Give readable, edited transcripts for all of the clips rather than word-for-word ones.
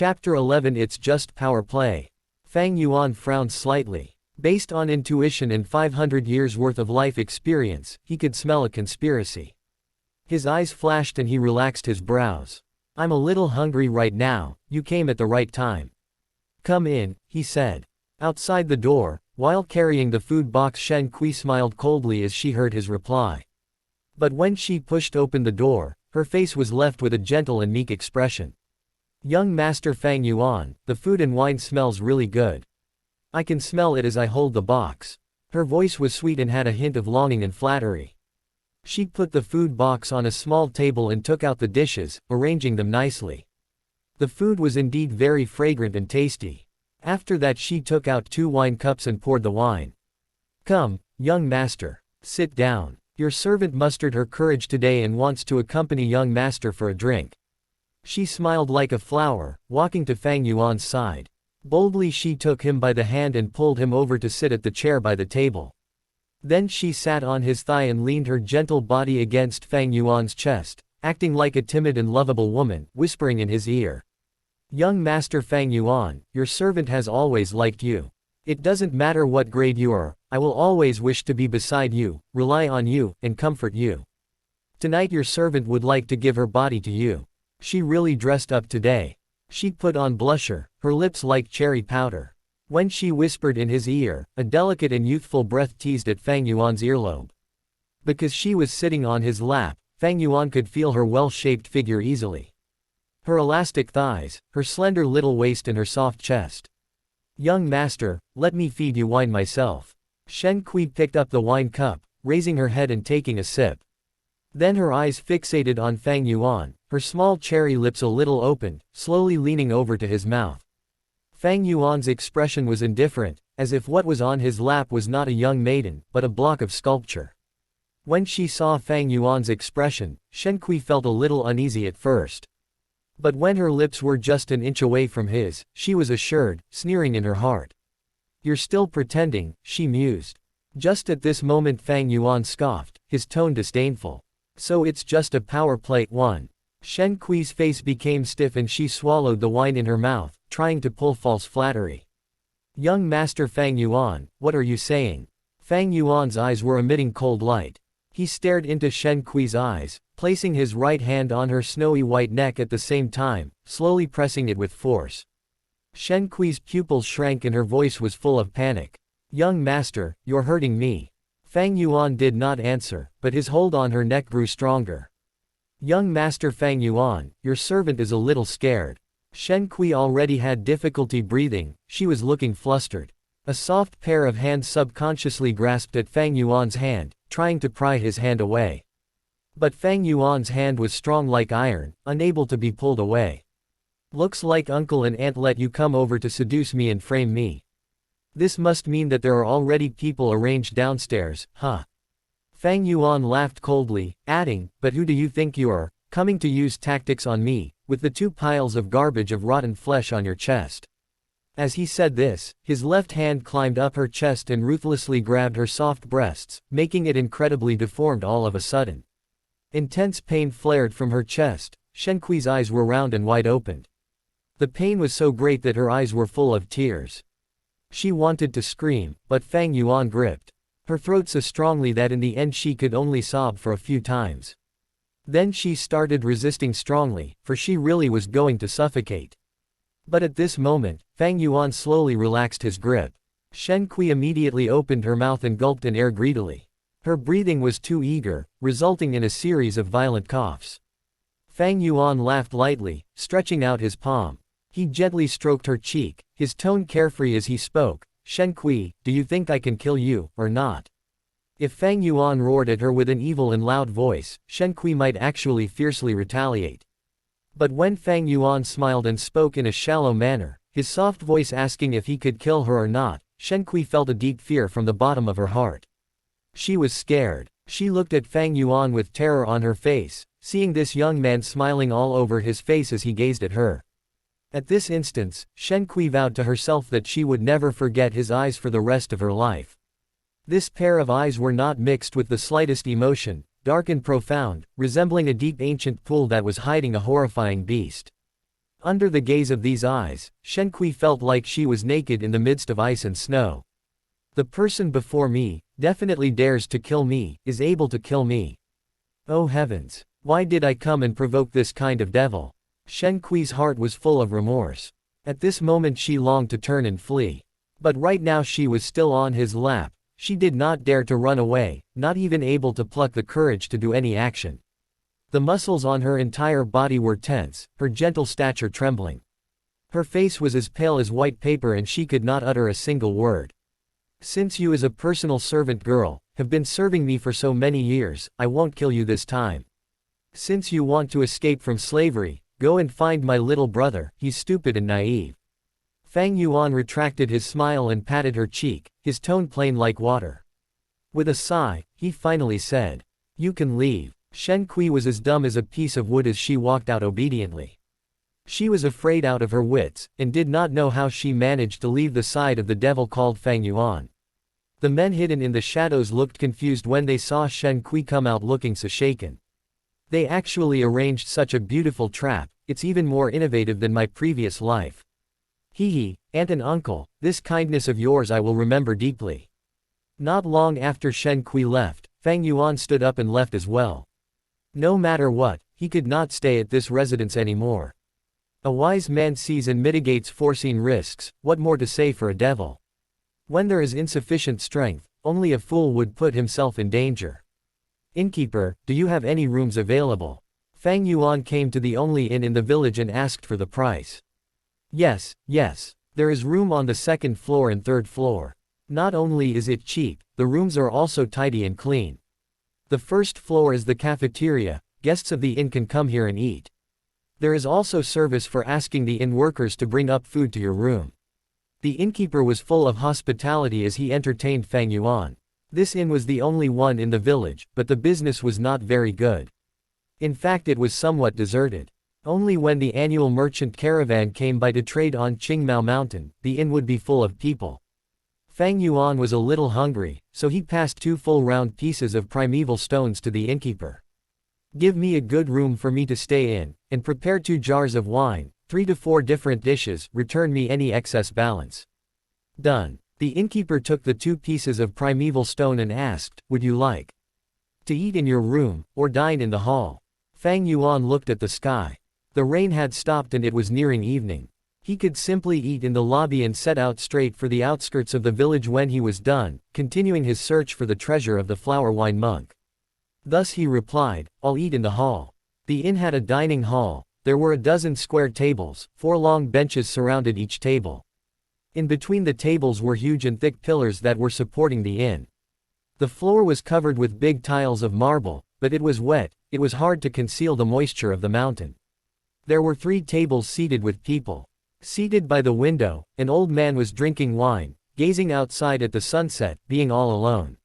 Chapter 11. It's just power play. Fang Yuan frowned slightly. Based on intuition and 500 years worth of life experience, he could smell a conspiracy. His eyes flashed and he relaxed his brows. I'm a little hungry right now, you came at the right time. Come in, he said. Outside the door, while carrying the food box, Shen Kui smiled coldly as she heard his reply. But when she pushed open the door, her face was left with a gentle and meek expression. Young Master Fang Yuan, the food and wine smells really good. I can smell it as I hold the box. Her voice was sweet and had a hint of longing and flattery. She put the food box on a small table and took out the dishes, arranging them nicely. The food was indeed very fragrant and tasty. After that she took out 2 wine cups and poured the wine. Come, young master, sit down. Your servant mustered her courage today and wants to accompany young master for a drink. She smiled like a flower, walking to Fang Yuan's side. Boldly she took him by the hand and pulled him over to sit at the chair by the table. Then she sat on his thigh and leaned her gentle body against Fang Yuan's chest, acting like a timid and lovable woman, whispering in his ear. Young Master Fang Yuan, your servant has always liked you. It doesn't matter what grade you are, I will always wish to be beside you, rely on you, and comfort you. Tonight your servant would like to give her body to you. She really dressed up today. She put on blusher, her lips like cherry powder. When she whispered in his ear, a delicate and youthful breath teased at Fang Yuan's earlobe. Because she was sitting on his lap, Fang Yuan could feel her well-shaped figure easily. Her elastic thighs, her slender little waist and her soft chest. Young master, let me feed you wine myself. Shen Kui picked up the wine cup, raising her head and taking a sip. Then her eyes fixated on Fang Yuan, her small cherry lips a little opened, slowly leaning over to his mouth. Fang Yuan's expression was indifferent, as if what was on his lap was not a young maiden, but a block of sculpture. When she saw Fang Yuan's expression, Shen Kui felt a little uneasy at first. But when her lips were just an inch away from his, she was assured, sneering in her heart. You're still pretending, she mused. Just at this moment Fang Yuan scoffed, his tone disdainful. So it's just a power play. 1. Shen Kui's face became stiff and she swallowed the wine in her mouth, trying to pull false flattery. Young Master Fang Yuan, what are you saying? Fang Yuan's eyes were emitting cold light. He stared into Shen Kui's eyes, placing his right hand on her snowy white neck at the same time, slowly pressing it with force. Shen Kui's pupils shrank and her voice was full of panic. Young master, you're hurting me. Fang Yuan did not answer, but his hold on her neck grew stronger. Young Master Fang Yuan, your servant is a little scared. Shen Kui already had difficulty breathing, she was looking flustered. A soft pair of hands subconsciously grasped at Fang Yuan's hand, trying to pry his hand away. But Fang Yuan's hand was strong like iron, unable to be pulled away. Looks like uncle and aunt let you come over to seduce me and frame me. This must mean that there are already people arranged downstairs, huh? Fang Yuan laughed coldly, adding, but who do you think you are, coming to use tactics on me, with the 2 piles of garbage of rotten flesh on your chest? As he said this, his left hand climbed up her chest and ruthlessly grabbed her soft breasts, making it incredibly deformed all of a sudden. Intense pain flared from her chest, Shen Kui's eyes were round and wide opened. The pain was so great that her eyes were full of tears. She wanted to scream, but Fang Yuan gripped her throat so strongly that in the end she could only sob for a few times. Then she started resisting strongly, for she really was going to suffocate. But at this moment, Fang Yuan slowly relaxed his grip. Shen Kui immediately opened her mouth and gulped in air greedily. Her breathing was too eager, resulting in a series of violent coughs. Fang Yuan laughed lightly, stretching out his palm. He gently stroked her cheek, his tone carefree as he spoke. Shen Kui, do you think I can kill you, or not? If Fang Yuan roared at her with an evil and loud voice, Shen Kui might actually fiercely retaliate. But when Fang Yuan smiled and spoke in a shallow manner, his soft voice asking if he could kill her or not, Shen Kui felt a deep fear from the bottom of her heart. She was scared. She looked at Fang Yuan with terror on her face, seeing this young man smiling all over his face as he gazed at her. At this instance, Shen Kui vowed to herself that she would never forget his eyes for the rest of her life. This pair of eyes were not mixed with the slightest emotion, dark and profound, resembling a deep ancient pool that was hiding a horrifying beast. Under the gaze of these eyes, Shen Kui felt like she was naked in the midst of ice and snow. The person before me, definitely dares to kill me, is able to kill me. Oh heavens! Why did I come and provoke this kind of devil? Shen Kui's heart was full of remorse. At this moment she longed to turn and flee. But right now she was still on his lap. She did not dare to run away, not even able to pluck the courage to do any action. The muscles on her entire body were tense, her gentle stature trembling. Her face was as pale as white paper and she could not utter a single word. Since you as a personal servant girl, have been serving me for so many years, I won't kill you this time. Since you want to escape from slavery, go and find my little brother, he's stupid and naive. Fang Yuan retracted his smile and patted her cheek, his tone plain like water. With a sigh, he finally said, "You can leave." Shen Kui was as dumb as a piece of wood as she walked out obediently. She was afraid out of her wits, and did not know how she managed to leave the side of the devil called Fang Yuan. The men hidden in the shadows looked confused when they saw Shen Kui come out looking so shaken. They actually arranged such a beautiful trap, it's even more innovative than my previous life. Hee, aunt and uncle, this kindness of yours I will remember deeply. Not long after Shen Kui left, Fang Yuan stood up and left as well. No matter what, he could not stay at this residence anymore. A wise man sees and mitigates foreseen risks, what more to say for a devil? When there is insufficient strength, only a fool would put himself in danger. Innkeeper, do you have any rooms available? Fang Yuan came to the only inn in the village and asked for the price. Yes, there is room on the second floor and third floor. Not only is it cheap, the rooms are also tidy and clean. The first floor is the cafeteria, guests of the inn can come here and eat. There is also service for asking the inn workers to bring up food to your room. The innkeeper was full of hospitality as he entertained Fang Yuan. This inn was the only one in the village, but the business was not very good. In fact, it was somewhat deserted. Only when the annual merchant caravan came by to trade on Qingmao Mountain, the inn would be full of people. Fang Yuan was a little hungry, so he passed 2 full round pieces of primeval stones to the innkeeper. Give me a good room for me to stay in, and prepare 2 jars of wine, 3 to 4 different dishes, return me any excess balance. Done. The innkeeper took the 2 pieces of primeval stone and asked, would you like to eat in your room, or dine in the hall? Fang Yuan looked at the sky. The rain had stopped and it was nearing evening. He could simply eat in the lobby and set out straight for the outskirts of the village when he was done, continuing his search for the treasure of the flower wine monk. Thus he replied, I'll eat in the hall. The inn had a dining hall. There were a dozen square tables, 4 long benches surrounded each table. In between the tables were huge and thick pillars that were supporting the inn. The floor was covered with big tiles of marble, but it was wet, it was hard to conceal the moisture of the mountain. There were 3 tables seated with people. Seated by the window, an old man was drinking wine, gazing outside at the sunset, being all alone.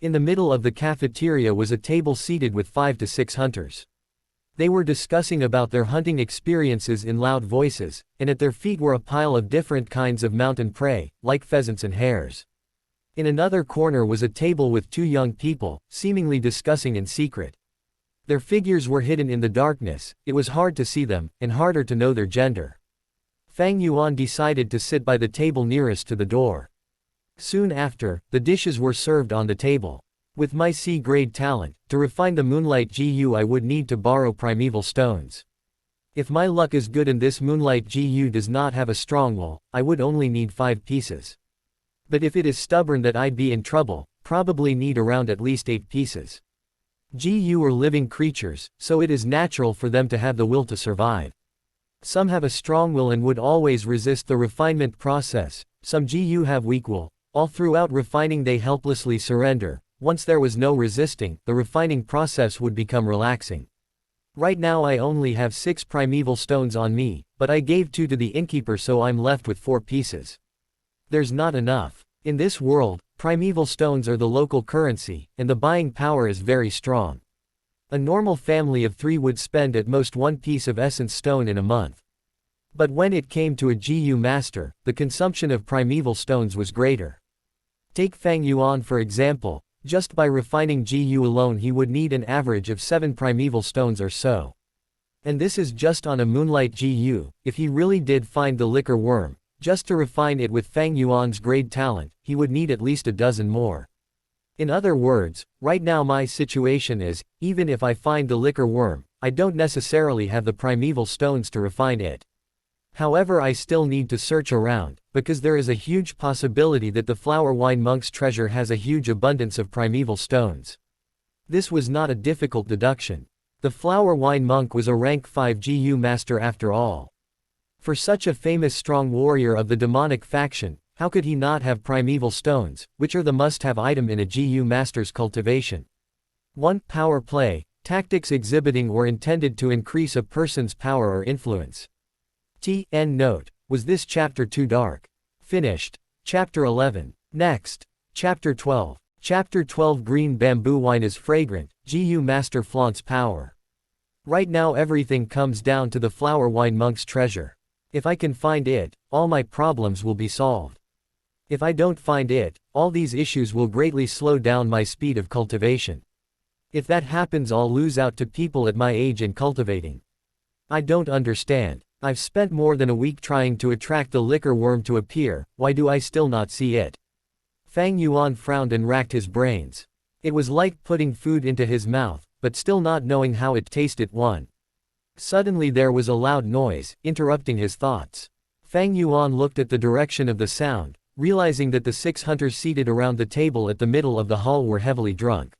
In the middle of the cafeteria was a table seated with 5 to 6 hunters. They were discussing about their hunting experiences in loud voices, and at their feet were a pile of different kinds of mountain prey, like pheasants and hares. In another corner was a table with 2 young people, seemingly discussing in secret. Their figures were hidden in the darkness, it was hard to see them, and harder to know their gender. Fang Yuan decided to sit by the table nearest to the door. Soon after, the dishes were served on the table. With my C-grade talent, to refine the Moonlight GU I would need to borrow primeval stones. If my luck is good and this Moonlight GU does not have a strong will, I would only need 5 pieces. But if it is stubborn that I'd be in trouble, probably need around at least 8 pieces. GU are living creatures, so it is natural for them to have the will to survive. Some have a strong will and would always resist the refinement process, some GU have weak will. All throughout refining they helplessly surrender. Once there was no resisting, the refining process would become relaxing. Right now I only have 6 primeval stones on me, but I gave 2 to the innkeeper so I'm left with 4 pieces. There's not enough. In this world, primeval stones are the local currency, and the buying power is very strong. A normal family of 3 would spend at most 1 piece of essence stone in a month. But when it came to a GU master, the consumption of primeval stones was greater. Take Fang Yuan for example. Just by refining GU alone he would need an average of 7 primeval stones or so. And this is just on a moonlight GU. If he really did find the liquor worm, just to refine it with Fang Yuan's grade talent, he would need at least a dozen more. In other words, right now my situation is, even if I find the liquor worm, I don't necessarily have the primeval stones to refine it. However, I still need to search around, because there is a huge possibility that the flower wine monk's treasure has a huge abundance of primeval stones. This was not a difficult deduction. The flower wine monk was a rank 5 GU master after all. For such a famous strong warrior of the demonic faction, how could he not have primeval stones, which are the must-have item in a GU master's cultivation? 1. Power play, tactics exhibiting or intended to increase a person's power or influence. End note. Was this chapter too dark? Finished. Chapter 11. Next. Chapter 12. Chapter 12. Green bamboo wine is fragrant, GU master flaunts power. Right now everything comes down to the flower wine monk's treasure. If I can find it, all my problems will be solved. If I don't find it, all these issues will greatly slow down my speed of cultivation. If that happens, I'll lose out to people at my age in cultivating. I don't understand. I've spent more than a week trying to attract the liquor worm to appear, why do I still not see it? Fang Yuan frowned and racked his brains. It was like putting food into his mouth, but still not knowing how it tasted. Suddenly there was a loud noise, interrupting his thoughts. Fang Yuan looked at the direction of the sound, realizing that the 6 hunters seated around the table at the middle of the hall were heavily drunk.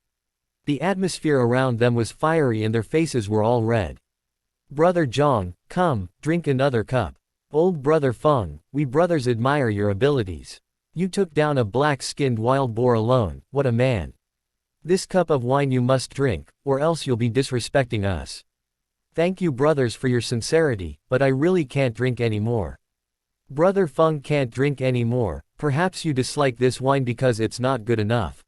The atmosphere around them was fiery and their faces were all red. Brother Zhang, come, drink another cup. Old brother Feng, we brothers admire your abilities. You took down a black-skinned wild boar alone, what a man. This cup of wine you must drink, or else you'll be disrespecting us. Thank you brothers for your sincerity, but I really can't drink anymore. Brother Feng can't drink anymore, perhaps you dislike this wine because it's not good enough.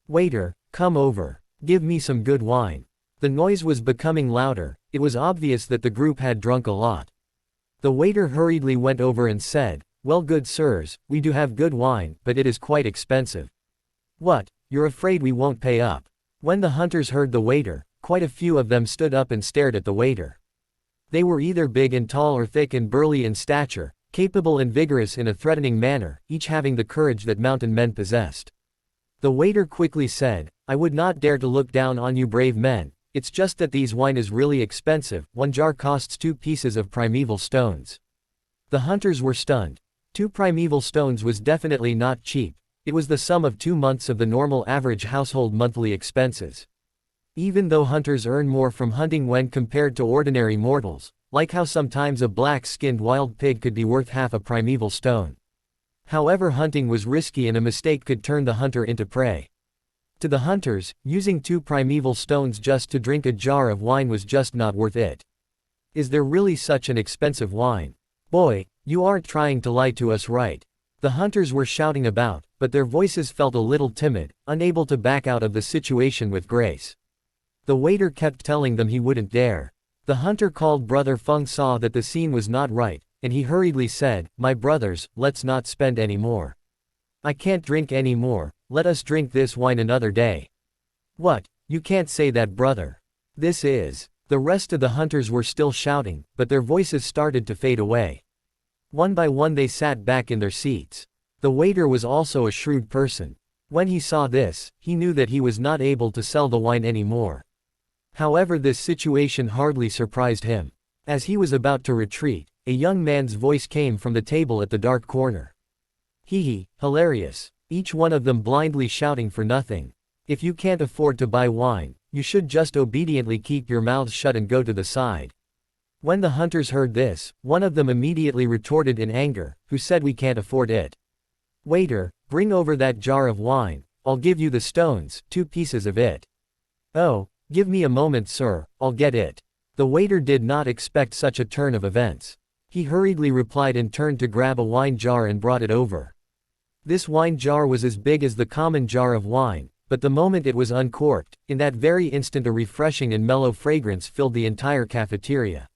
Waiter, come over. Give me some good wine. The noise was becoming louder, it was obvious that the group had drunk a lot. The waiter hurriedly went over and said, well good sirs, we do have good wine, but it is quite expensive. What, you're afraid we won't pay up? When the hunters heard the waiter, quite a few of them stood up and stared at the waiter. They were either big and tall or thick and burly in stature, capable and vigorous in a threatening manner, each having the courage that mountain men possessed. The waiter quickly said, I would not dare to look down on you brave men, it's just that these wine is really expensive, 1 jar costs 2 pieces of primeval stones. The hunters were stunned. 2 primeval stones was definitely not cheap, it was the sum of 2 months of the normal average household monthly expenses. Even though hunters earn more from hunting when compared to ordinary mortals, like how sometimes a black-skinned wild pig could be worth half a primeval stone. However, hunting was risky and a mistake could turn the hunter into prey. To the hunters, using 2 primeval stones just to drink a jar of wine was just not worth it. Is there really such an expensive wine? Boy, you aren't trying to lie to us, right? The hunters were shouting about, but their voices felt a little timid, unable to back out of the situation with grace. The waiter kept telling them he wouldn't dare. The hunter called Brother Feng saw that the scene was not right, and he hurriedly said, my brothers, let's not spend any more. I can't drink any more, let us drink this wine another day. What, you can't say that brother. This is. The rest of the hunters were still shouting, but their voices started to fade away. One by one they sat back in their seats. The waiter was also a shrewd person. When he saw this, he knew that he was not able to sell the wine anymore. However, this situation hardly surprised him. As he was about to retreat, a young man's voice came from the table at the dark corner. Hee, hilarious. Each one of them blindly shouting for nothing. If you can't afford to buy wine, you should just obediently keep your mouths shut and go to the side. When the hunters heard this, one of them immediately retorted in anger, who said we can't afford it. Waiter, bring over that jar of wine, I'll give you the stones, 2 pieces of it. Oh, give me a moment sir, I'll get it. The waiter did not expect such a turn of events. He hurriedly replied and turned to grab a wine jar and brought it over. This wine jar was as big as the common jar of wine, but the moment it was uncorked, in that very instant a refreshing and mellow fragrance filled the entire cafeteria.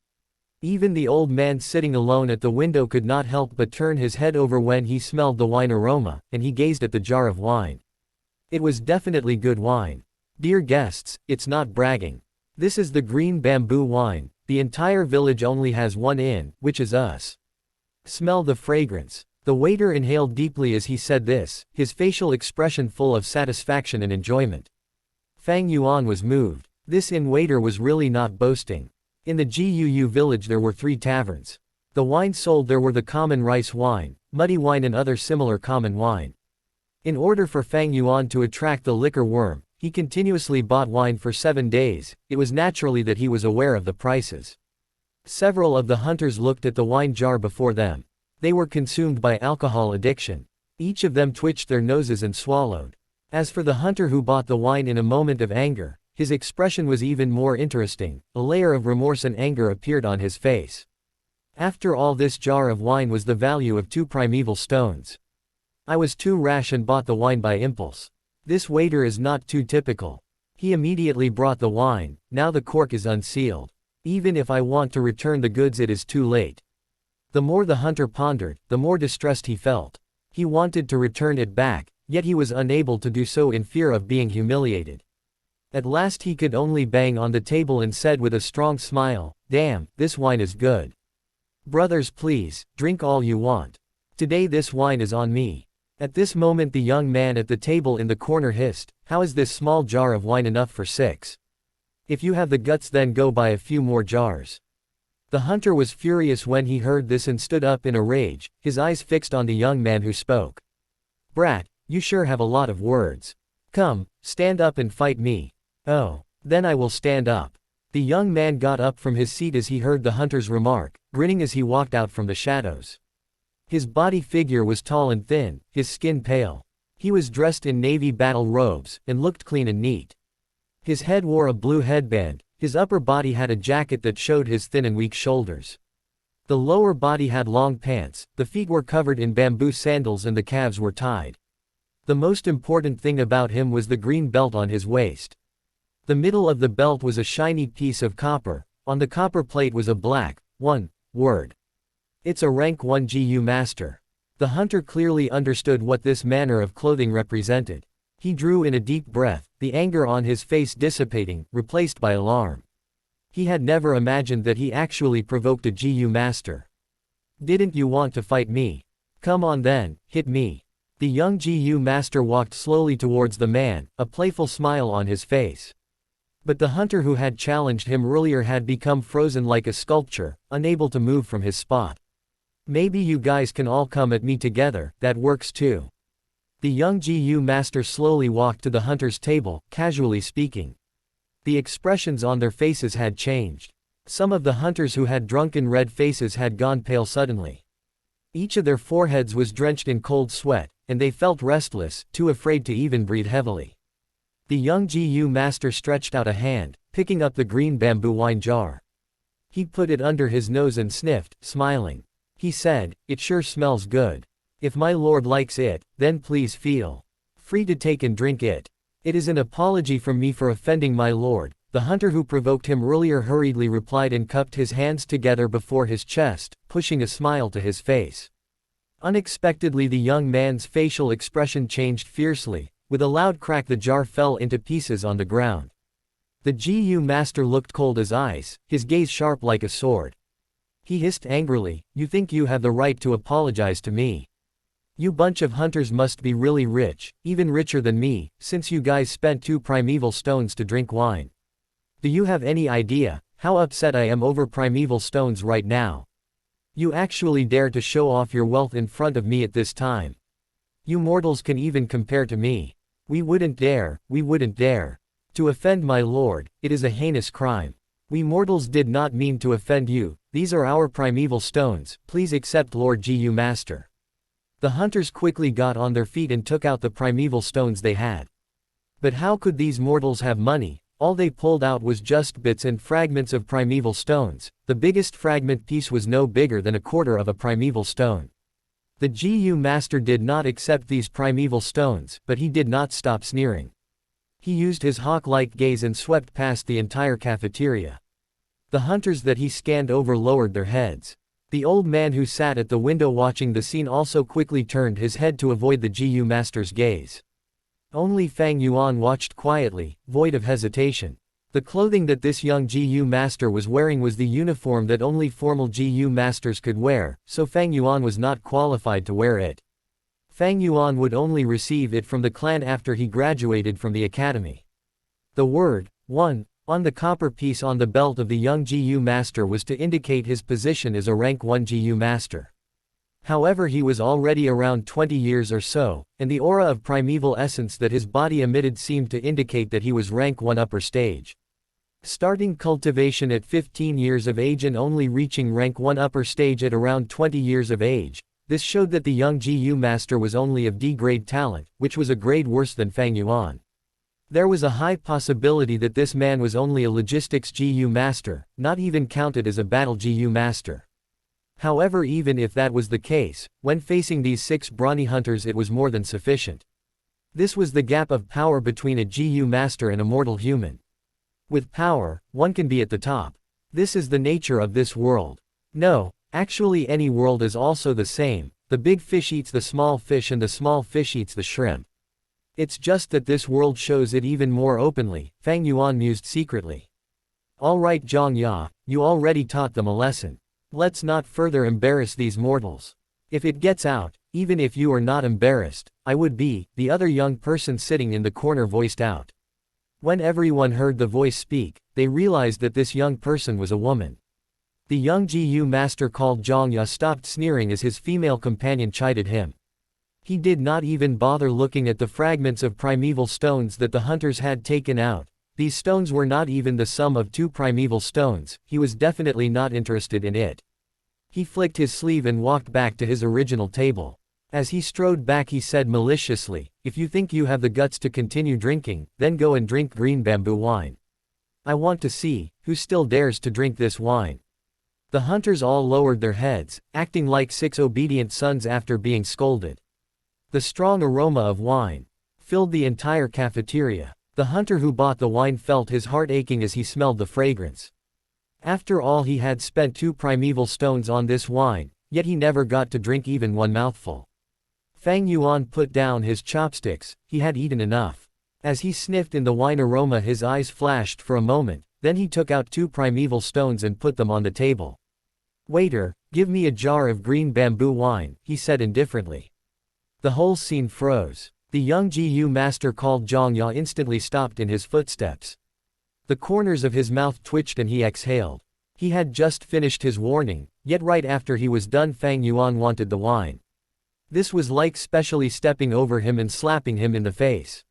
Even the old man sitting alone at the window could not help but turn his head over when he smelled the wine aroma, and he gazed at the jar of wine. It was definitely good wine. Dear guests, it's not bragging. This is the green bamboo wine, The entire village only has one inn, which is us. Smell the fragrance. The waiter inhaled deeply as he said this, his facial expression full of satisfaction and enjoyment. Fang Yuan was moved. This inn waiter was really not boasting. In the Guu village there were 3 taverns. The wine sold there were the common rice wine, muddy wine and other similar common wine. In order for Fang Yuan to attract the liquor worm, he continuously bought wine for 7 days. It was naturally that he was aware of the prices. Several of the hunters looked at the wine jar before them. They were consumed by alcohol addiction. Each of them twitched their noses and swallowed. As for the hunter who bought the wine in a moment of anger, his expression was even more interesting. A layer of remorse and anger appeared on his face. After all, this jar of wine was the value of 2 primeval stones. I was too rash and bought the wine by impulse. This waiter is not too typical. He immediately brought the wine. Now the cork is unsealed. Even if I want to return the goods, it is too late. The more the hunter pondered, the more distressed he felt. He wanted to return it back, yet he was unable to do so in fear of being humiliated. At last he could only bang on the table and said with a strong smile, "Damn, this wine is good. Brothers, please, drink all you want. Today this wine is on me." At this moment the young man at the table in the corner hissed, "How is this small jar of wine enough for 6? If you have the guts, then go buy a few more jars." The hunter was furious when he heard this and stood up in a rage, his eyes fixed on the young man who spoke. "Brat, you sure have a lot of words. Come, stand up and fight me." "Oh, then I will stand up." The young man got up from his seat as he heard the hunter's remark, grinning as he walked out from the shadows. His body figure was tall and thin, his skin pale. He was dressed in navy battle robes, and looked clean and neat. His head wore a blue headband. His upper body had a jacket that showed his thin and weak shoulders. The lower body had long pants, the feet were covered in bamboo sandals and the calves were tied. The most important thing about him was the green belt on his waist. The middle of the belt was a shiny piece of copper. On the copper plate was a black, 1 word. "It's a rank 1 Gu master." The hunter clearly understood what this manner of clothing represented. He drew in a deep breath, the anger on his face dissipating, replaced by alarm. He had never imagined that he actually provoked a Gu master. "Didn't you want to fight me? Come on then, hit me." The young Gu master walked slowly towards the man, a playful smile on his face. But the hunter who had challenged him earlier had become frozen like a sculpture, unable to move from his spot. "Maybe you guys can all come at me together, that works too." The young Gu master slowly walked to the hunter's table, casually speaking. The expressions on their faces had changed. Some of the hunters who had drunken red faces had gone pale suddenly. Each of their foreheads was drenched in cold sweat, and they felt restless, too afraid to even breathe heavily. The young Gu master stretched out a hand, picking up the green bamboo wine jar. He put it under his nose and sniffed, smiling. He said, "It sure smells good. If my lord likes it, then please feel free to take and drink it. It is an apology from me for offending my lord." The hunter who provoked him earlier hurriedly replied and cupped his hands together before his chest, pushing a smile to his face. Unexpectedly the young man's facial expression changed fiercely. With a loud crack the jar fell into pieces on the ground. The Gu master looked cold as ice, his gaze sharp like a sword. He hissed angrily, "You think you have the right to apologize to me? You bunch of hunters must be really rich, even richer than me, since you guys spent 2 primeval stones to drink wine. Do you have any idea how upset I am over primeval stones right now? You actually dare to show off your wealth in front of me at this time? You mortals can even compare to me. We wouldn't dare, we wouldn't dare. To offend my lord, it is a heinous crime. We mortals did not mean to offend you, these are our primeval stones, please accept Lord Gu master." The hunters quickly got on their feet and took out the primeval stones they had. But how could these mortals have money? All they pulled out was just bits and fragments of primeval stones. The biggest fragment piece was no bigger than a quarter of a primeval stone. The Gu master did not accept these primeval stones, but he did not stop sneering. He used his hawk-like gaze and swept past the entire cafeteria. The hunters that he scanned over lowered their heads. The old man who sat at the window watching the scene also quickly turned his head to avoid the Gu master's gaze. Only Fang Yuan watched quietly, void of hesitation. The clothing that this young GU master was wearing was the uniform that only formal GU masters could wear, so Fang Yuan was not qualified to wear it. Fang Yuan would only receive it from the clan after he graduated from the academy. The word 1 on the copper piece on the belt of the young GU master was to indicate his position as a rank 1 GU master. However, he was already around 20 years or so, and the aura of primeval essence that his body emitted seemed to indicate that he was rank 1 upper stage. Starting cultivation at 15 years of age and only reaching rank 1 upper stage at around 20 years of age, this showed that the young GU master was only of D-grade talent, which was a grade worse than Fang Yuan. There was a high possibility that this man was only a logistics GU master, not even counted as a battle GU master. However, even if that was the case, when facing these 6 brawny hunters it was more than sufficient. This was the gap of power between a GU master and a mortal human. With power, one can be at the top. This is the nature of this world. No, actually any world is also the same, the big fish eats the small fish and the small fish eats the shrimp. It's just that this world shows it even more openly, Fang Yuan mused secretly. Alright Zhang Ya, you already taught them a lesson. Let's not further embarrass these mortals. If it gets out, even if you are not embarrassed, I would be, the other young person sitting in the corner voiced out. When everyone heard the voice speak, they realized that this young person was a woman. The young GU master called Zhang Ya stopped sneering as his female companion chided him. He did not even bother looking at the fragments of primeval stones that the hunters had taken out. These stones were not even the sum of 2 primeval stones, he was definitely not interested in it. He flicked his sleeve and walked back to his original table. As he strode back he said maliciously, if you think you have the guts to continue drinking, then go and drink green bamboo wine. I want to see, who still dares to drink this wine. The hunters all lowered their heads, acting like 6 obedient sons after being scolded. The strong aroma of wine filled the entire cafeteria. The hunter who bought the wine felt his heart aching as he smelled the fragrance. After all, he had spent 2 primeval stones on this wine, yet he never got to drink even 1 mouthful. Fang Yuan put down his chopsticks, he had eaten enough. As he sniffed in the wine aroma his eyes flashed for a moment, then he took out 2 primeval stones and put them on the table. Waiter, give me a jar of green bamboo wine, he said indifferently. The whole scene froze. The young GU master called Zhang Ya instantly stopped in his footsteps. The corners of his mouth twitched and he exhaled. He had just finished his warning, yet right after he was done Fang Yuan wanted the wine. This was like specially stepping over him and slapping him in the face.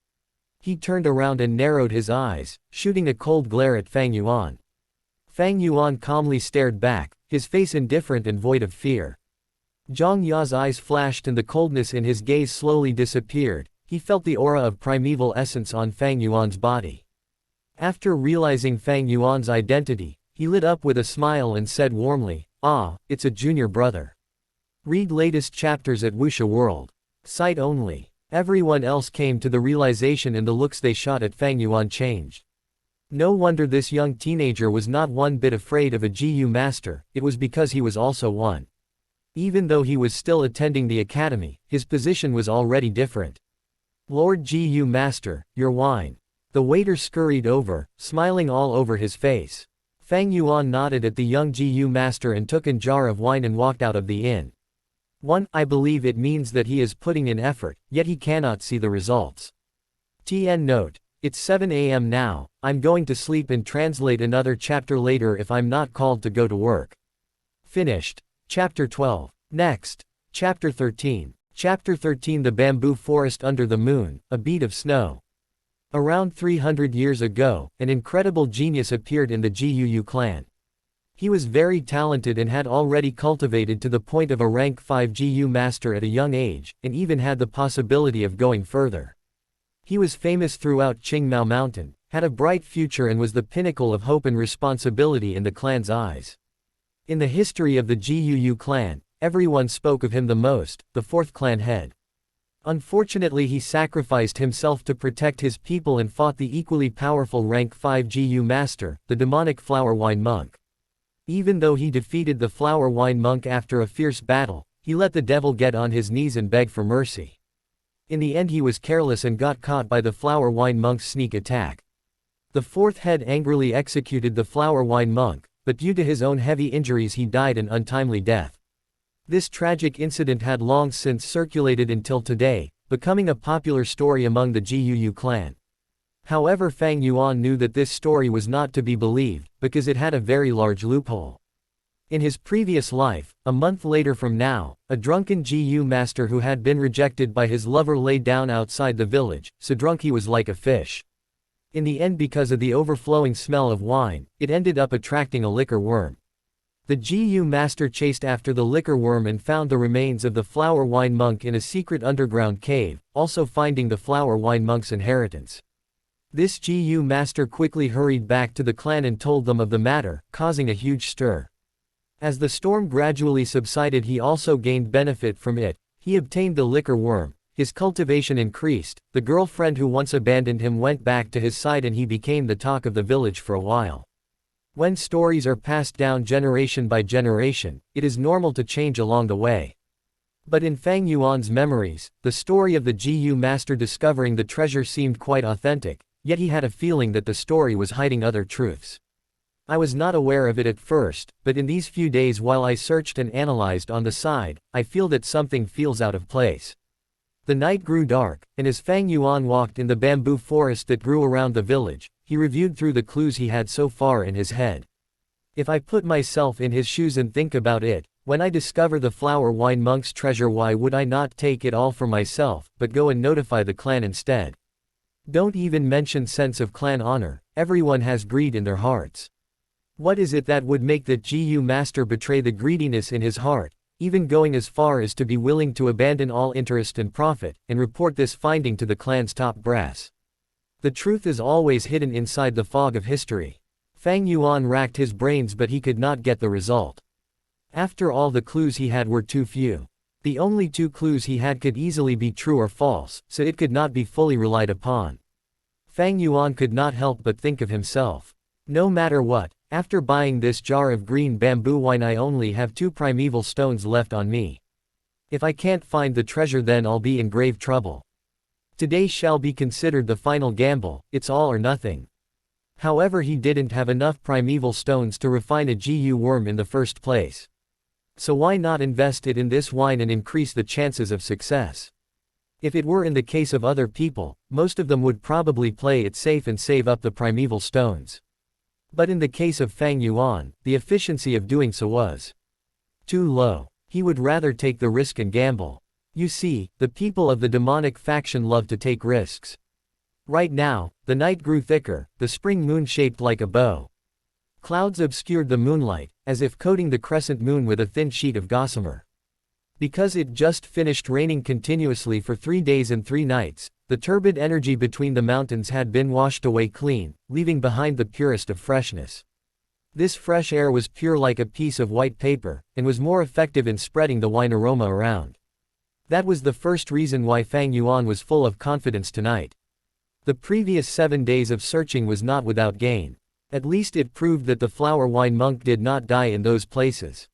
He turned around and narrowed his eyes, shooting a cold glare at Fang Yuan. Fang Yuan calmly stared back, his face indifferent and void of fear. Zhang Ya's eyes flashed and the coldness in his gaze slowly disappeared. He felt the aura of primeval essence on Fang Yuan's body. After realizing Fang Yuan's identity, he lit up with a smile and said warmly, "Ah, it's a junior brother. Read latest chapters at Wuxia World. Sight only." Everyone else came to the realization and the looks they shot at Fang Yuan changed. No wonder this young teenager was not one bit afraid of a GU master, it was because he was also one. Even though he was still attending the academy, his position was already different. Lord GU Master, your wine. The waiter scurried over, smiling all over his face. Fang Yuan nodded at the young GU Master and took a jar of wine and walked out of the inn. I believe it means that he is putting in effort, yet he cannot see the results. TN note. It's 7 AM now, I'm going to sleep and translate another chapter later if I'm not called to go to work. Finished. Chapter 12. Next. Chapter 13. Chapter 13 The Bamboo Forest Under the Moon, a Bead of Snow. Around 300 years ago, an incredible genius appeared in the GUU clan. He was very talented and had already cultivated to the point of a rank 5 GU master at a young age, and even had the possibility of going further. He was famous throughout Qingmao Mountain, had a bright future and was the pinnacle of hope and responsibility in the clan's eyes. In the history of the GUU clan, everyone spoke of him the most, the 4th clan head. Unfortunately he sacrificed himself to protect his people and fought the equally powerful rank 5 GU master, the demonic flower wine monk. Even though he defeated the flower wine monk after a fierce battle, he let the devil get on his knees and beg for mercy. In the end he was careless and got caught by the flower wine monk's sneak attack. The fourth head angrily executed the flower wine monk, but due to his own heavy injuries he died an untimely death. This tragic incident had long since circulated until today, becoming a popular story among the Guu clan. However, Fang Yuan knew that this story was not to be believed, because it had a very large loophole. In his previous life, a month later from now, a drunken Guu master who had been rejected by his lover lay down outside the village, so drunk he was like a fish. In the end, because of the overflowing smell of wine, it ended up attracting a liquor worm. The Guu master chased after the liquor worm and found the remains of the flower wine monk in a secret underground cave, also finding the flower wine monk's inheritance. This Guu master quickly hurried back to the clan and told them of the matter, causing a huge stir. As the storm gradually subsided, he also gained benefit from it. He obtained the liquor worm, his cultivation increased, the girlfriend who once abandoned him went back to his side, and he became the talk of the village for a while. When stories are passed down generation by generation, it is normal to change along the way. But in Fang Yuan's memories, the story of the Guu master discovering the treasure seemed quite authentic, yet he had a feeling that the story was hiding other truths. I was not aware of it at first, but in these few days while I searched and analyzed on the side, I feel that something feels out of place. The night grew dark, and as Fang Yuan walked in the bamboo forest that grew around the village, he reviewed through the clues he had so far in his head. If I put myself in his shoes and think about it, when I discover the flower wine monk's treasure, why would I not take it all for myself, but go and notify the clan instead? Don't even mention sense of clan honor, everyone has greed in their hearts. What is it that would make the Guu master betray the greediness in his heart, even going as far as to be willing to abandon all interest and profit, and report this finding to the clan's top brass? The truth is always hidden inside the fog of history. Fang Yuan racked his brains, but he could not get the result. After all, the clues he had were too few. The only two clues he had could easily be true or false, so it could not be fully relied upon. Fang Yuan could not help but think of himself. No matter what, after buying this jar of green bamboo wine, I only have 2 primeval stones left on me. If I can't find the treasure, then I'll be in grave trouble. Today shall be considered the final gamble, it's all or nothing. However, he didn't have enough primeval stones to refine a Guu worm in the first place. So why not invest it in this wine and increase the chances of success? If it were in the case of other people, most of them would probably play it safe and save up the primeval stones. But in the case of Fang Yuan, the efficiency of doing so was too low. He would rather take the risk and gamble. You see, the people of the demonic faction love to take risks. Right now, the night grew thicker, the spring moon shaped like a bow. Clouds obscured the moonlight, as if coating the crescent moon with a thin sheet of gossamer. Because it just finished raining continuously for 3 days and 3 nights, the turbid energy between the mountains had been washed away clean, leaving behind the purest of freshness. This fresh air was pure like a piece of white paper, and was more effective in spreading the wine aroma around. That was the first reason why Fang Yuan was full of confidence tonight. The previous 7 days of searching was not without gain. At least it proved that the flower wine monk did not die in those places.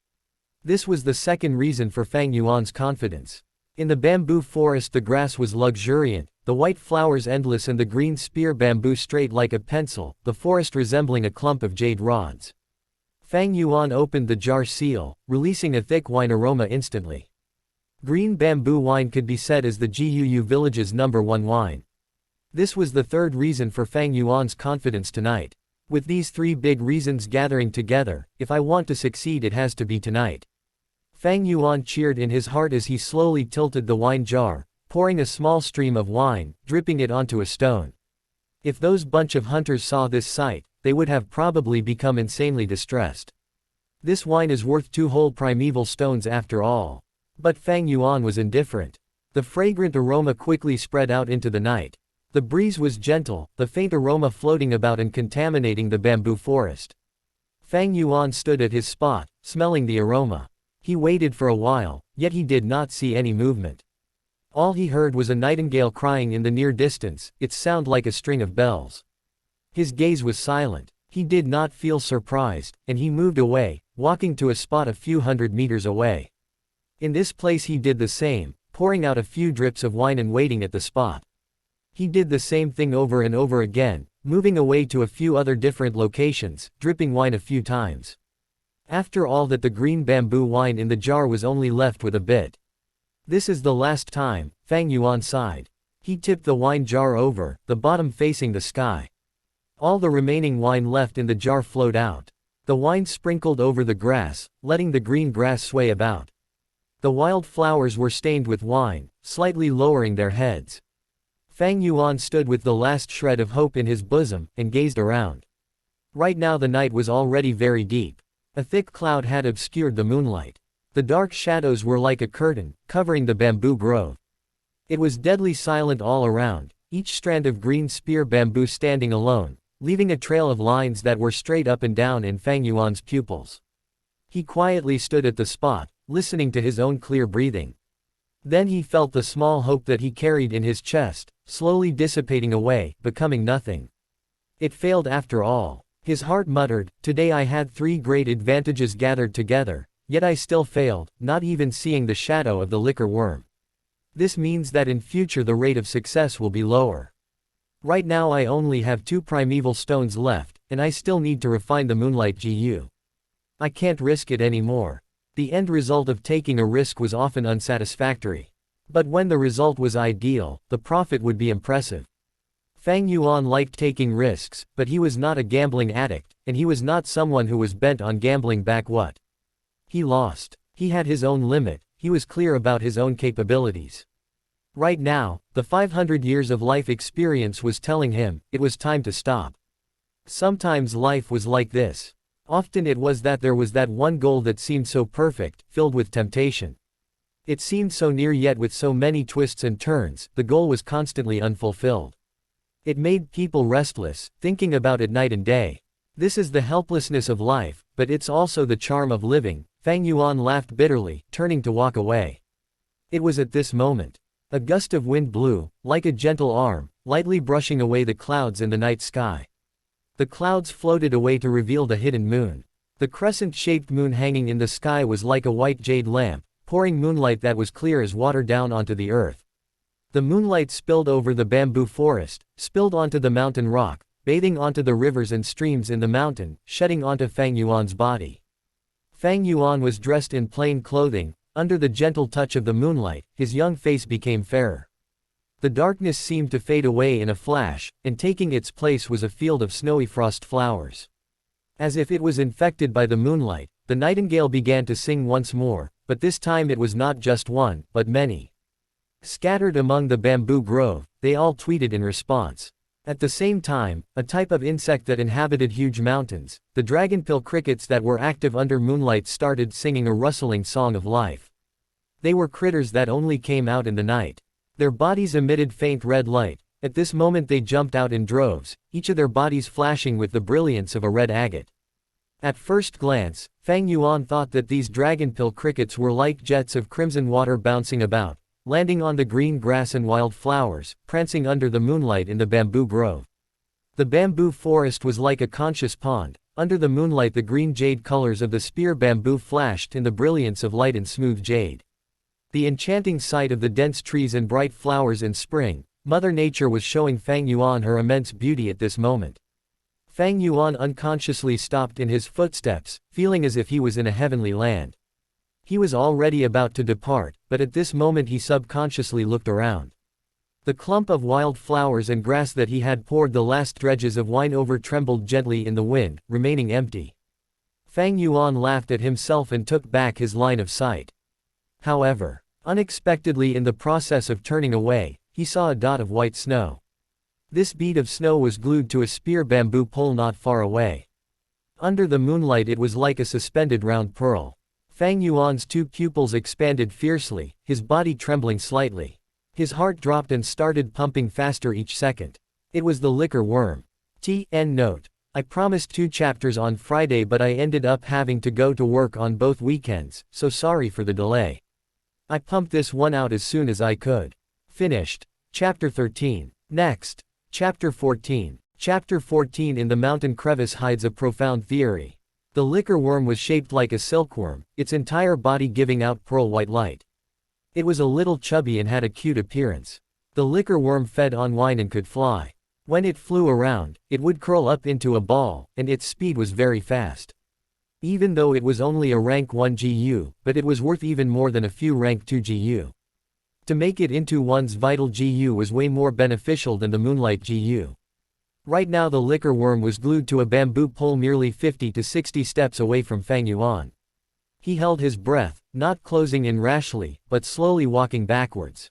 This was the second reason for Fang Yuan's confidence. In the bamboo forest the grass was luxuriant, the white flowers endless and the green spear bamboo straight like a pencil, the forest resembling a clump of jade rods. Fang Yuan opened the jar seal, releasing a thick wine aroma instantly. Green bamboo wine could be said as the Guu village's #1 wine. This was the third reason for Fang Yuan's confidence tonight. With these 3 big reasons gathering together, if I want to succeed it has to be tonight. Fang Yuan cheered in his heart as he slowly tilted the wine jar, pouring a small stream of wine, dripping it onto a stone. If those bunch of hunters saw this sight, they would have probably become insanely distressed. This wine is worth 2 whole primeval stones after all. But Fang Yuan was indifferent. The fragrant aroma quickly spread out into the night. The breeze was gentle, the faint aroma floating about and contaminating the bamboo forest. Fang Yuan stood at his spot, smelling the aroma. He waited for a while, yet he did not see any movement. All he heard was a nightingale crying in the near distance, its sound like a string of bells. His gaze was silent. He did not feel surprised, and he moved away, walking to a spot a few hundred meters away. In this place he did the same, pouring out a few drips of wine and waiting at the spot. He did the same thing over and over again, moving away to a few other different locations, dripping wine a few times. After all that, the green bamboo wine in the jar was only left with a bit. This is the last time, Fang Yuan sighed. He tipped the wine jar over, the bottom facing the sky. All the remaining wine left in the jar flowed out. The wine sprinkled over the grass, letting the green grass sway about. The wild flowers were stained with wine, slightly lowering their heads. Fang Yuan stood with the last shred of hope in his bosom, and gazed around. Right now the night was already very deep. A thick cloud had obscured the moonlight. The dark shadows were like a curtain, covering the bamboo grove. It was deadly silent all around, each strand of green spear bamboo standing alone, leaving a trail of lines that were straight up and down in Fang Yuan's pupils. He quietly stood at the spot, listening to his own clear breathing. Then he felt the small hope that he carried in his chest, slowly dissipating away, becoming nothing. It failed after all. His heart muttered, "Today I had 3 great advantages gathered together, yet I still failed, not even seeing the shadow of the liquor worm. This means that in future the rate of success will be lower. Right now I only have 2 primeval stones left, and I still need to refine the moonlight GU. I can't risk it anymore." The end result of taking a risk was often unsatisfactory. But when the result was ideal, the profit would be impressive. Fang Yuan liked taking risks, but he was not a gambling addict, and he was not someone who was bent on gambling back what he lost. He had his own limit, he was clear about his own capabilities. Right now, the 500 years of life experience was telling him, it was time to stop. Sometimes life was like this. Often it was that there was that one goal that seemed so perfect, filled with temptation. It seemed so near yet with so many twists and turns, the goal was constantly unfulfilled. It made people restless, thinking about it night and day. This is the helplessness of life, but it's also the charm of living. Fang Yuan laughed bitterly, turning to walk away. It was at this moment. A gust of wind blew, like a gentle arm, lightly brushing away the clouds in the night sky. The clouds floated away to reveal the hidden moon. The crescent-shaped moon hanging in the sky was like a white jade lamp, pouring moonlight that was clear as water down onto the earth. The moonlight spilled over the bamboo forest, spilled onto the mountain rock, bathing onto the rivers and streams in the mountain, shedding onto Fang Yuan's body. Fang Yuan was dressed in plain clothing. Under the gentle touch of the moonlight, his young face became fairer. The darkness seemed to fade away in a flash, and taking its place was a field of snowy frost flowers. As if it was infected by the moonlight, the nightingale began to sing once more, but this time it was not just one, but many. Scattered among the bamboo grove, they all tweeted in response. At the same time, a type of insect that inhabited huge mountains, the dragonpill crickets that were active under moonlight, started singing a rustling song of life. They were critters that only came out in the night. Their bodies emitted faint red light. At this moment they jumped out in droves, each of their bodies flashing with the brilliance of a red agate. At first glance, Fang Yuan thought that these dragonpill crickets were like jets of crimson water bouncing about, landing on the green grass and wild flowers, prancing under the moonlight in the bamboo grove. The bamboo forest was like a conscious pond. Under the moonlight the green jade colors of the spear bamboo flashed in the brilliance of light and smooth jade. The enchanting sight of the dense trees and bright flowers in spring, Mother Nature was showing Fang Yuan her immense beauty at this moment. Fang Yuan unconsciously stopped in his footsteps, feeling as if he was in a heavenly land. He was already about to depart, but at this moment he subconsciously looked around. The clump of wild flowers and grass that he had poured the last dredges of wine over trembled gently in the wind, remaining empty. Fang Yuan laughed at himself and took back his line of sight. However, unexpectedly in the process of turning away, he saw a dot of white snow. This bead of snow was glued to a spear bamboo pole not far away. Under the moonlight it was like a suspended round pearl. Fang Yuan's 2 pupils expanded fiercely, his body trembling slightly. His heart dropped and started pumping faster each second. It was the liquor worm. T.N. Note. I promised 2 chapters on Friday, but I ended up having to go to work on both weekends, so sorry for the delay. I pumped this one out as soon as I could. Finished. Chapter 13. Next. Chapter 14. Chapter 14. In the mountain crevice hides a profound theory. The liquor worm was shaped like a silkworm, its entire body giving out pearl-white light. It was a little chubby and had a cute appearance. The liquor worm fed on wine and could fly. When it flew around, it would curl up into a ball, and its speed was very fast. Even though it was only a rank 1 GU, but it was worth even more than a few rank 2 GU. To make it into one's vital GU was way more beneficial than the Moonlight GU. Right now the liquor worm was glued to a bamboo pole merely 50 to 60 steps away from Fang Yuan. He held his breath, not closing in rashly, but slowly walking backwards.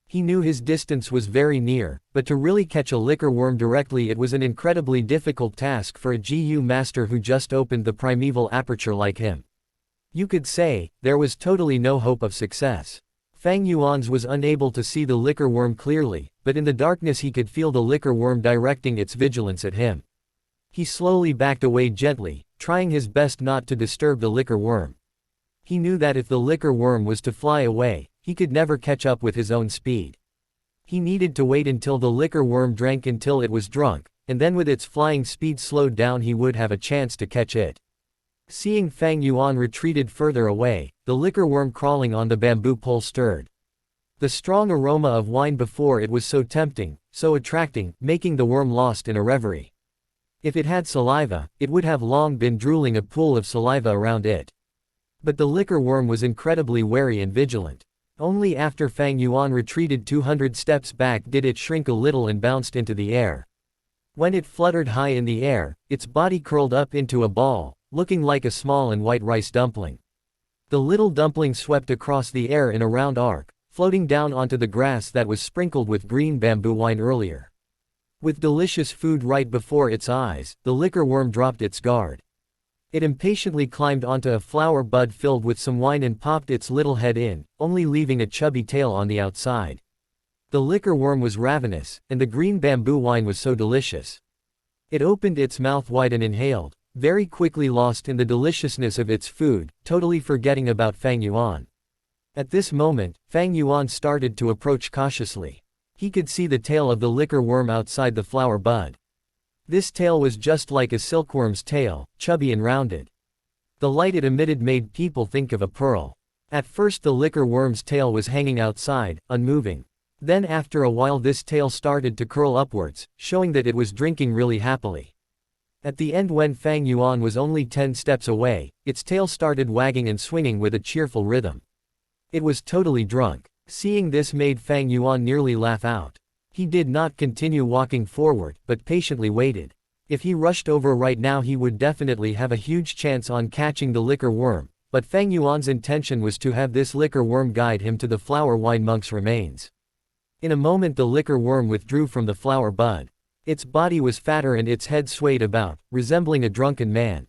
He knew his distance was very near, but to really catch a liquor worm directly it was an incredibly difficult task for a GU master who just opened the primeval aperture like him. You could say, there was totally no hope of success. Fang Yuan's was unable to see the liquor worm clearly, but in the darkness he could feel the liquor worm directing its vigilance at him. He slowly backed away gently, trying his best not to disturb the liquor worm. He knew that if the liquor worm was to fly away, he could never catch up with his own speed. He needed to wait until the liquor worm drank until it was drunk, and then with its flying speed slowed down he would have a chance to catch it. Seeing Fang Yuan retreated further away, the liquor worm crawling on the bamboo pole stirred. The strong aroma of wine before it was so tempting, so attracting, making the worm lost in a reverie. If it had saliva, it would have long been drooling a pool of saliva around it. But the liquor worm was incredibly wary and vigilant. Only after Fang Yuan retreated 200 steps back did it shrink a little and bounced into the air. When it fluttered high in the air, its body curled up into a ball, looking like a small and white rice dumpling. The little dumpling swept across the air in a round arc, floating down onto the grass that was sprinkled with green bamboo wine earlier. With delicious food right before its eyes, the liquor worm dropped its guard. It impatiently climbed onto a flower bud filled with some wine and popped its little head in, only leaving a chubby tail on the outside. The liquor worm was ravenous, and the green bamboo wine was so delicious. It opened its mouth wide and inhaled, very quickly lost in the deliciousness of its food, totally forgetting about Fang Yuan. At this moment, Fang Yuan started to approach cautiously. He could see the tail of the liquor worm outside the flower bud. This tail was just like a silkworm's tail, chubby and rounded. The light it emitted made people think of a pearl. At first the liquor worm's tail was hanging outside, unmoving. Then after a while this tail started to curl upwards, showing that it was drinking really happily. At the end when Fang Yuan was only 10 steps away, its tail started wagging and swinging with a cheerful rhythm. It was totally drunk. Seeing this made Fang Yuan nearly laugh out. He did not continue walking forward, but patiently waited. If he rushed over right now he would definitely have a huge chance on catching the liquor worm, but Fang Yuan's intention was to have this liquor worm guide him to the flower wine monk's remains. In a moment the liquor worm withdrew from the flower bud. Its body was fatter and its head swayed about, resembling a drunken man.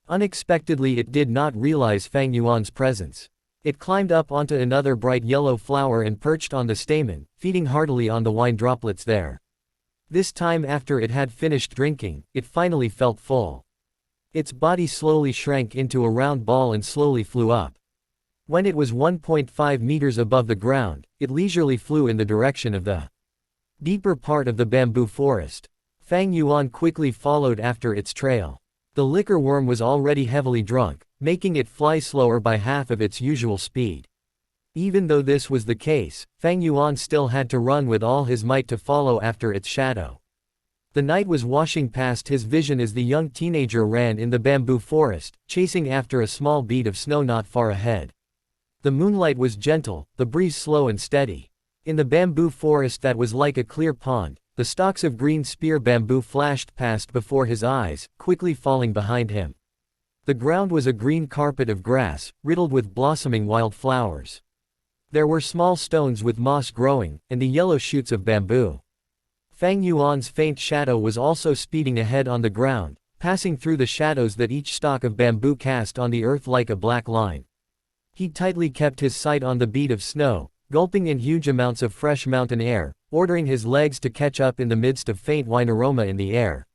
Unexpectedly it did not realize Fang Yuan's presence. It climbed up onto another bright yellow flower and perched on the stamen, feeding heartily on the wine droplets there. This time after it had finished drinking, it finally felt full. Its body slowly shrank into a round ball and slowly flew up. When it was 1.5 meters above the ground, it leisurely flew in the direction of the deeper part of the bamboo forest. Fang Yuan quickly followed after its trail. The liquor worm was already heavily drunk, making it fly slower by half of its usual speed. Even though this was the case, Fang Yuan still had to run with all his might to follow after its shadow. The night was washing past his vision as the young teenager ran in the bamboo forest, chasing after a small bead of snow not far ahead. The moonlight was gentle, the breeze slow and steady. In the bamboo forest that was like a clear pond, the stalks of green spear bamboo flashed past before his eyes, quickly falling behind him. The ground was a green carpet of grass, riddled with blossoming wild flowers. There were small stones with moss growing, and the yellow shoots of bamboo. Fang Yuan's faint shadow was also speeding ahead on the ground, passing through the shadows that each stalk of bamboo cast on the earth like a black line. He tightly kept his sight on the bead of snow, gulping in huge amounts of fresh mountain air, ordering his legs to catch up in the midst of faint wine aroma in the air.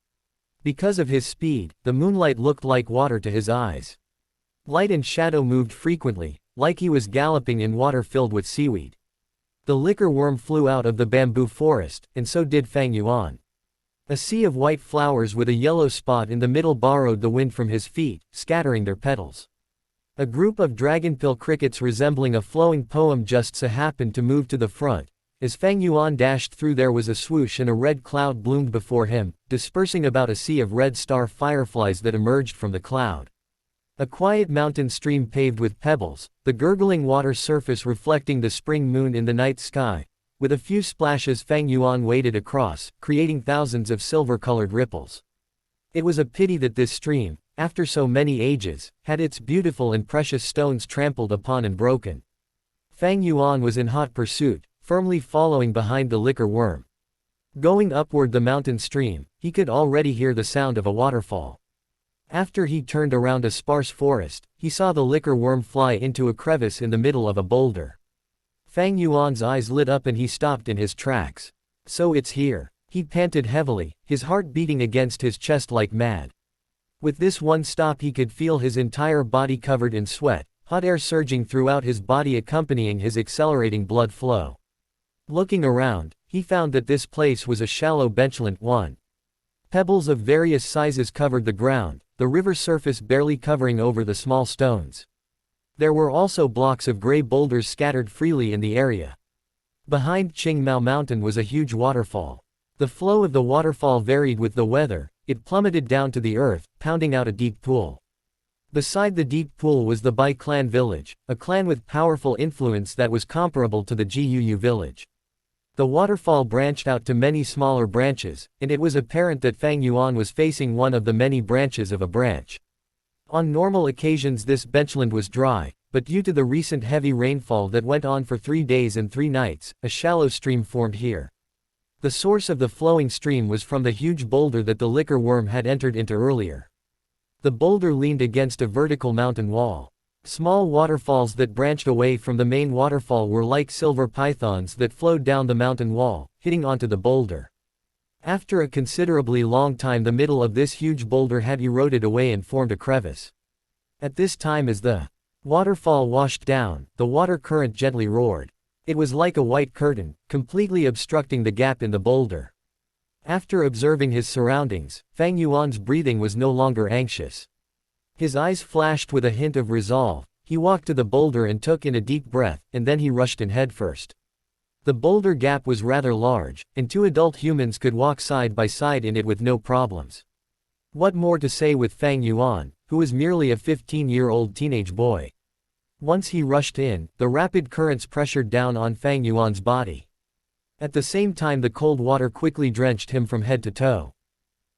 Because of his speed, the moonlight looked like water to his eyes. Light and shadow moved frequently, like he was galloping in water filled with seaweed. The liquor worm flew out of the bamboo forest, and so did Fang Yuan. A sea of white flowers with a yellow spot in the middle borrowed the wind from his feet, scattering their petals. A group of dragonpill crickets resembling a flowing poem just so happened to move to the front, As Fang Yuan dashed through, there was a swoosh and a red cloud bloomed before him, dispersing about a sea of red star fireflies that emerged from the cloud. A quiet mountain stream paved with pebbles, the gurgling water surface reflecting the spring moon in the night sky. With a few splashes, Fang Yuan waded across, creating thousands of silver-colored ripples. It was a pity that this stream, after so many ages, had its beautiful and precious stones trampled upon and broken. Fang Yuan was in hot pursuit, firmly following behind the liquor worm. Going upward the mountain stream, he could already hear the sound of a waterfall. After he turned around a sparse forest, he saw the liquor worm fly into a crevice in the middle of a boulder. Fang Yuan's eyes lit up and he stopped in his tracks. So it's here. He panted heavily, his heart beating against his chest like mad. With this one stop he could feel his entire body covered in sweat, hot air surging throughout his body accompanying his accelerating blood flow. Looking around, he found that this place was a shallow benchland one. Pebbles of various sizes covered the ground, the river surface barely covering over the small stones. There were also blocks of gray boulders scattered freely in the area. Behind Qingmao Mountain was a huge waterfall. The flow of the waterfall varied with the weather, it plummeted down to the earth, pounding out a deep pool. Beside the deep pool was the Bai clan village, a clan with powerful influence that was comparable to the Guu village. The waterfall branched out to many smaller branches, and it was apparent that Fang Yuan was facing one of the many branches of a branch. On normal occasions this benchland was dry, but due to the recent heavy rainfall that went on for 3 days and 3 nights, a shallow stream formed here. The source of the flowing stream was from the huge boulder that the liquor worm had entered into earlier. The boulder leaned against a vertical mountain wall. Small waterfalls that branched away from the main waterfall were like silver pythons that flowed down the mountain wall, hitting onto the boulder. After a considerably long time the middle of this huge boulder had eroded away and formed a crevice. At this time as the waterfall washed down, the water current gently roared. It was like a white curtain, completely obstructing the gap in the boulder. After observing his surroundings, Fang Yuan's breathing was no longer anxious. His eyes flashed with a hint of resolve. He walked to the boulder and took in a deep breath, and then he rushed in headfirst. The boulder gap was rather large, and 2 adult humans could walk side by side in it with no problems. What more to say with Fang Yuan, who was merely a 15-year-old teenage boy. Once he rushed in, the rapid currents pressured down on Fang Yuan's body. At the same time the cold water quickly drenched him from head to toe.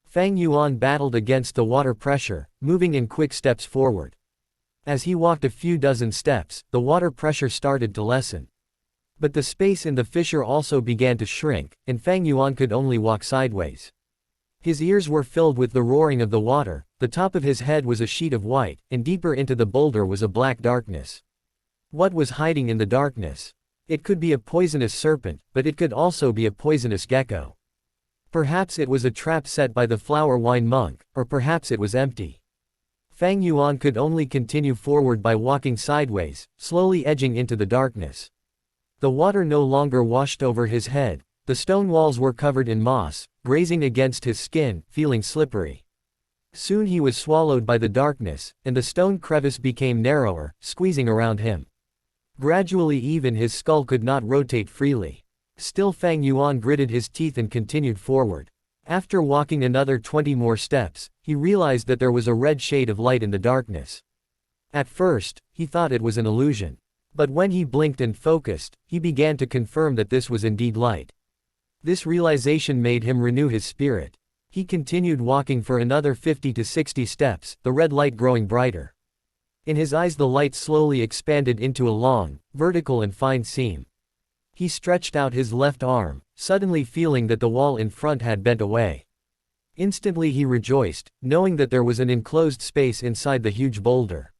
Fang Yuan battled against the water pressure, moving in quick steps forward. As he walked a few dozen steps, the water pressure started to lessen. But the space in the fissure also began to shrink, and Fang Yuan could only walk sideways. His ears were filled with the roaring of the water, the top of his head was a sheet of white, and deeper into the boulder was a black darkness. What was hiding in the darkness? It could be a poisonous serpent, but it could also be a poisonous gecko. Perhaps it was a trap set by the flower wine monk, or perhaps it was empty. Fang Yuan could only continue forward by walking sideways, slowly edging into the darkness. The water no longer washed over his head, the stone walls were covered in moss, grazing against his skin, feeling slippery. Soon he was swallowed by the darkness, and the stone crevice became narrower, squeezing around him. Gradually even his skull could not rotate freely. Still Fang Yuan gritted his teeth and continued forward. After walking another 20 more steps, he realized that there was a red shade of light in the darkness. At first, he thought it was an illusion. But when he blinked and focused, he began to confirm that this was indeed light. This realization made him renew his spirit. He continued walking for another 50 to 60 steps, the red light growing brighter. In his eyes the light slowly expanded into a long, vertical and fine seam. He stretched out his left arm, suddenly feeling that the wall in front had bent away. Instantly he rejoiced, knowing that there was an enclosed space inside the huge boulder.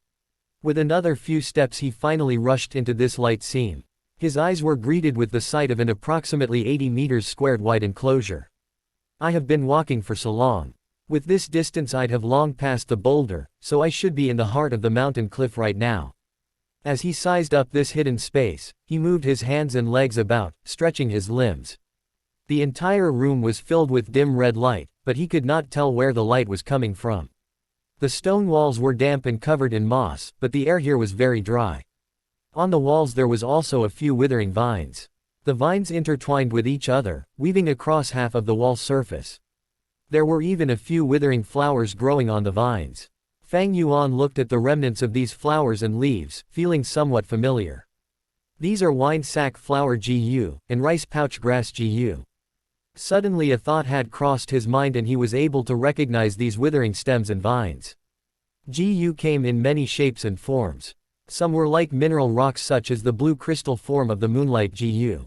With another few steps he finally rushed into this light seam. His eyes were greeted with the sight of an approximately 80 meters squared wide enclosure. I have been walking for so long. With this distance I'd have long passed the boulder, so I should be in the heart of the mountain cliff right now. As he sized up this hidden space, he moved his hands and legs about, stretching his limbs. The entire room was filled with dim red light, but he could not tell where the light was coming from. The stone walls were damp and covered in moss, but the air here was very dry. On the walls there was also a few withering vines. The vines intertwined with each other, weaving across half of the wall surface. There were even a few withering flowers growing on the vines. Fang Yuan looked at the remnants of these flowers and leaves, feeling somewhat familiar. These are wine sack flower Gu, and rice pouch grass Gu. Suddenly a thought had crossed his mind and he was able to recognize these withering stems and vines. Gu came in many shapes and forms. Some were like mineral rocks such as the blue crystal form of the moonlight Gu.